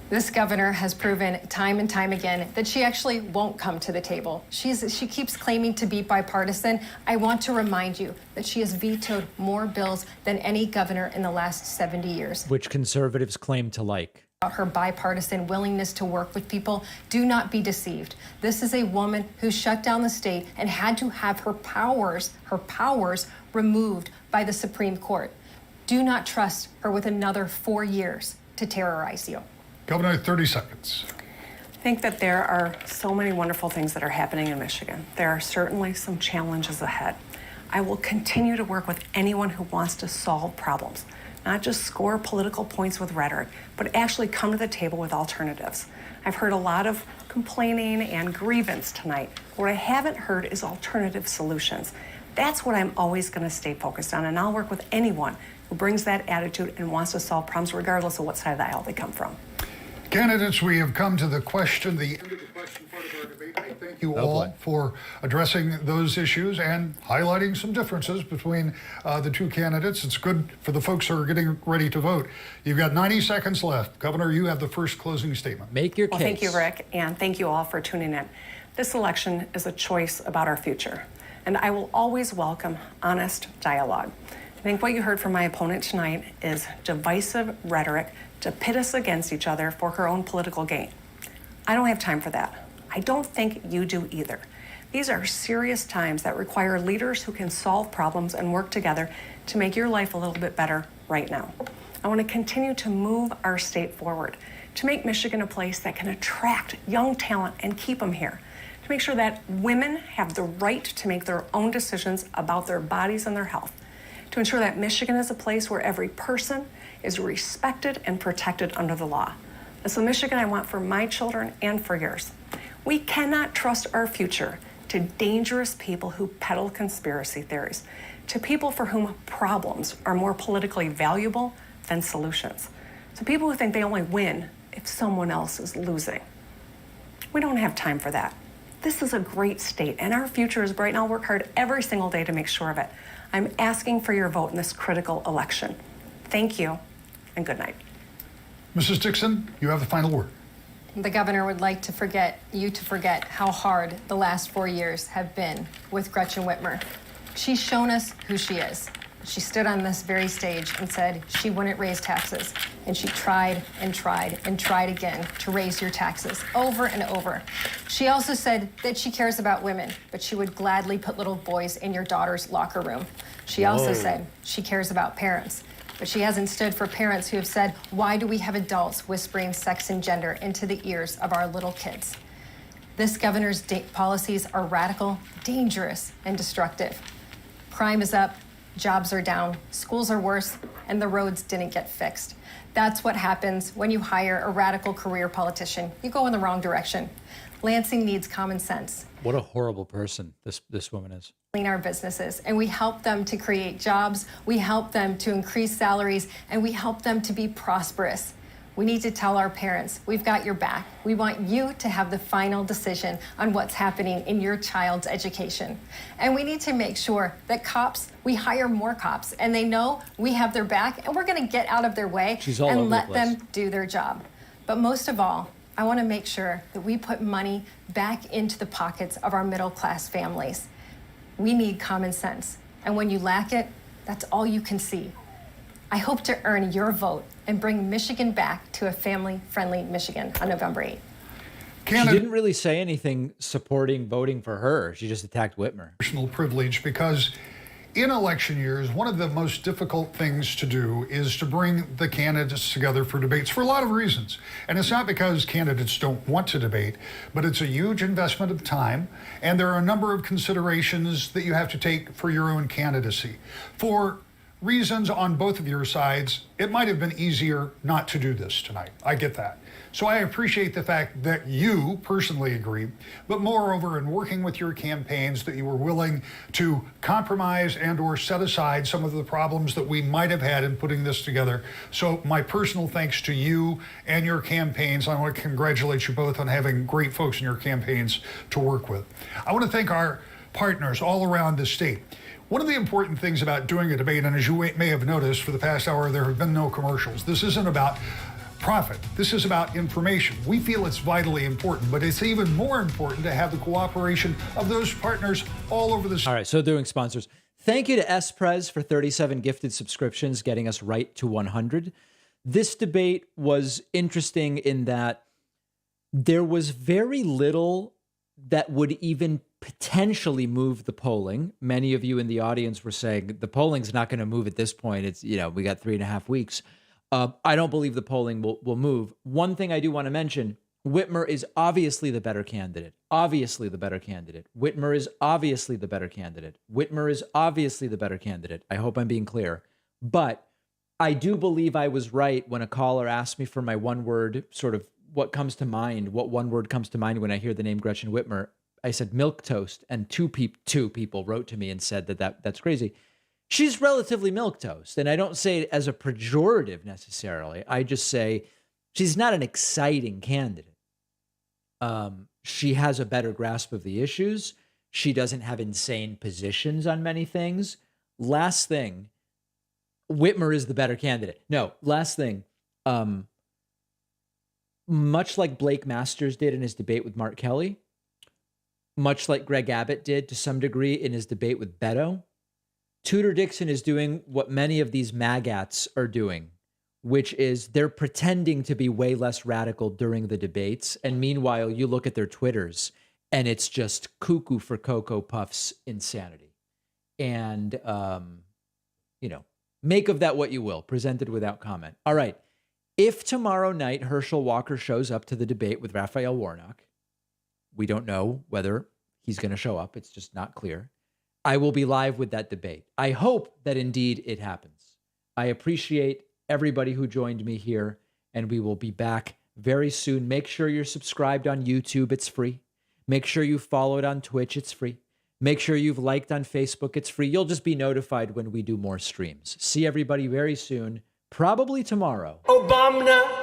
Speaker 20: This governor has proven time and time again that she actually won't come to the table. She keeps claiming to be bipartisan. I want to remind you that she has vetoed more bills than any governor in the last 70 years.
Speaker 7: Which conservatives claim to like.
Speaker 20: Her bipartisan willingness to work with people. Do not be deceived. This is a woman who shut down the state and had to have her powers removed by the Supreme Court. Do not trust her with another 4 years to terrorize you.
Speaker 18: Governor, 30 seconds.
Speaker 19: I think that there are so many wonderful things that are happening in Michigan. There are certainly some challenges ahead. I will continue to work with anyone who wants to solve problems. Not just score political points with rhetoric, but actually come to the table with alternatives. I've heard a lot of complaining and grievance tonight. What I haven't heard is alternative solutions. That's what I'm always going to stay focused on, and I'll work with anyone who brings that attitude and wants to solve problems regardless of what side of the aisle they come from.
Speaker 18: Candidates, we have come to the end of the question part of our debate. I thank you all for addressing those issues and highlighting some differences between the two candidates. It's good for the folks who are getting ready to vote. You've got 90 seconds left. Governor, you have the first closing statement.
Speaker 7: Make your case.
Speaker 19: Well, thank you, Rick, and thank you all for tuning in. This election is a choice about our future, and I will always welcome honest dialogue. I think what you heard from my opponent tonight is divisive rhetoric to pit us against each other for her own political gain. I don't have time for that. I don't think you do either. These are serious times that require leaders who can solve problems and work together to make your life a little bit better right now. I want to continue to move our state forward, to make Michigan a place that can attract young talent and keep them here, to make sure that women have the right to make their own decisions about their bodies and their health, to ensure that Michigan is a place where every person is respected and protected under the law. It's the Michigan I want for my children and for yours. We cannot trust our future to dangerous people who peddle conspiracy theories, to people for whom problems are more politically valuable than solutions, to people who think they only win if someone else is losing. We don't have time for that. This is a great state, and our future is bright, and I'll work hard every single day to make sure of it. I'm asking for your vote in this critical election. Thank you, and good night.
Speaker 18: Mrs. Dixon, you have the final word.
Speaker 20: The governor would like to forget how hard the last 4 years have been with Gretchen Whitmer. She's shown us who she is. She stood on this very stage and said she wouldn't raise taxes. And she tried and tried and tried again to raise your taxes over and over. She also said that she cares about women, but she would gladly put little boys in your daughter's locker room. She also said she cares about parents, but she hasn't stood for parents who have said, why do we have adults whispering sex and gender into the ears of our little kids? This governor's policies are radical, dangerous, and destructive. Crime is up, jobs are down, schools are worse, and the roads didn't get fixed. That's what happens when you hire a radical career politician. You go in the wrong direction. Lansing needs common sense.
Speaker 7: What a horrible person this woman is.
Speaker 20: Clean our businesses, and we help them to create jobs, we help them to increase salaries, and we help them to be prosperous. We need to tell our parents, we've got your back. We want you to have the final decision on what's happening in your child's education. And we need to make sure that we hire more cops, and they know we have their back, and we're gonna get out of their way and let them do their job. But most of all, I wanna make sure that we put money back into the pockets of our middle-class families. We need common sense, and when you lack it, that's all you can see. I hope to earn your vote and bring Michigan back to a family-friendly Michigan on November 8th.
Speaker 7: She didn't really say anything supporting voting for her. She just attacked Whitmer.
Speaker 18: Personal privilege, because in election years, one of the most difficult things to do is to bring the candidates together for debates for a lot of reasons. And it's not because candidates don't want to debate, but it's a huge investment of time, and there are a number of considerations that you have to take for your own candidacy. For reasons on both of your sides, it might have been easier not to do this tonight. I get that. So I appreciate the fact that you personally agree, but moreover, in working with your campaigns, that you were willing to compromise and or set aside some of the problems that we might have had in putting this together. So my personal thanks to you and your campaigns. I want to congratulate you both on having great folks in your campaigns to work with. I want to thank our partners all around the state. One of the important things about doing a debate, and as you may have noticed for the past hour, there have been no commercials. This isn't about profit. This is about information. We feel it's vitally important, but it's even more important to have the cooperation of those partners all over the state.
Speaker 7: All right, so doing sponsors. Thank you to S-Prez for 37 gifted subscriptions, getting us right to 100. This debate was interesting in that there was very little that would even potentially move the polling. Many of you in the audience were saying the polling's not going to move at this point. It's, we got 3.5 weeks. I don't believe the polling will move. One thing I do want to mention, Whitmer is obviously the better candidate. Obviously the better candidate. Whitmer is obviously the better candidate. Whitmer is obviously the better candidate. I hope I'm being clear. But I do believe I was right when a caller asked me for my one word, sort of what comes to mind, what one word comes to mind when I hear the name Gretchen Whitmer. I said milquetoast, and two people wrote to me and said that's crazy. She's relatively milquetoast, and I don't say it as a pejorative necessarily. I just say she's not an exciting candidate. She has a better grasp of the issues. She doesn't have insane positions on many things. Last thing, Whitmer is the better candidate. No, last thing. Much like Blake Masters did in his debate with Mark Kelly, much like Greg Abbott did to some degree in his debate with Beto, Tudor Dixon is doing what many of these MAGATs are doing, which is they're pretending to be way less radical during the debates. And meanwhile, you look at their Twitters and it's just cuckoo for Cocoa Puffs insanity. And, Make of that what you will. Presented without comment. All right. If tomorrow night Herschel Walker shows up to the debate with Raphael Warnock, we don't know whether he's going to show up. It's just not clear. I will be live with that debate. I hope that indeed it happens. I appreciate everybody who joined me here, and we will be back very soon. Make sure you're subscribed on YouTube. It's free. Make sure you followed on Twitch. It's free. Make sure you've liked on Facebook. It's free. You'll just be notified when we do more streams. See everybody very soon, probably tomorrow.
Speaker 1: Obama.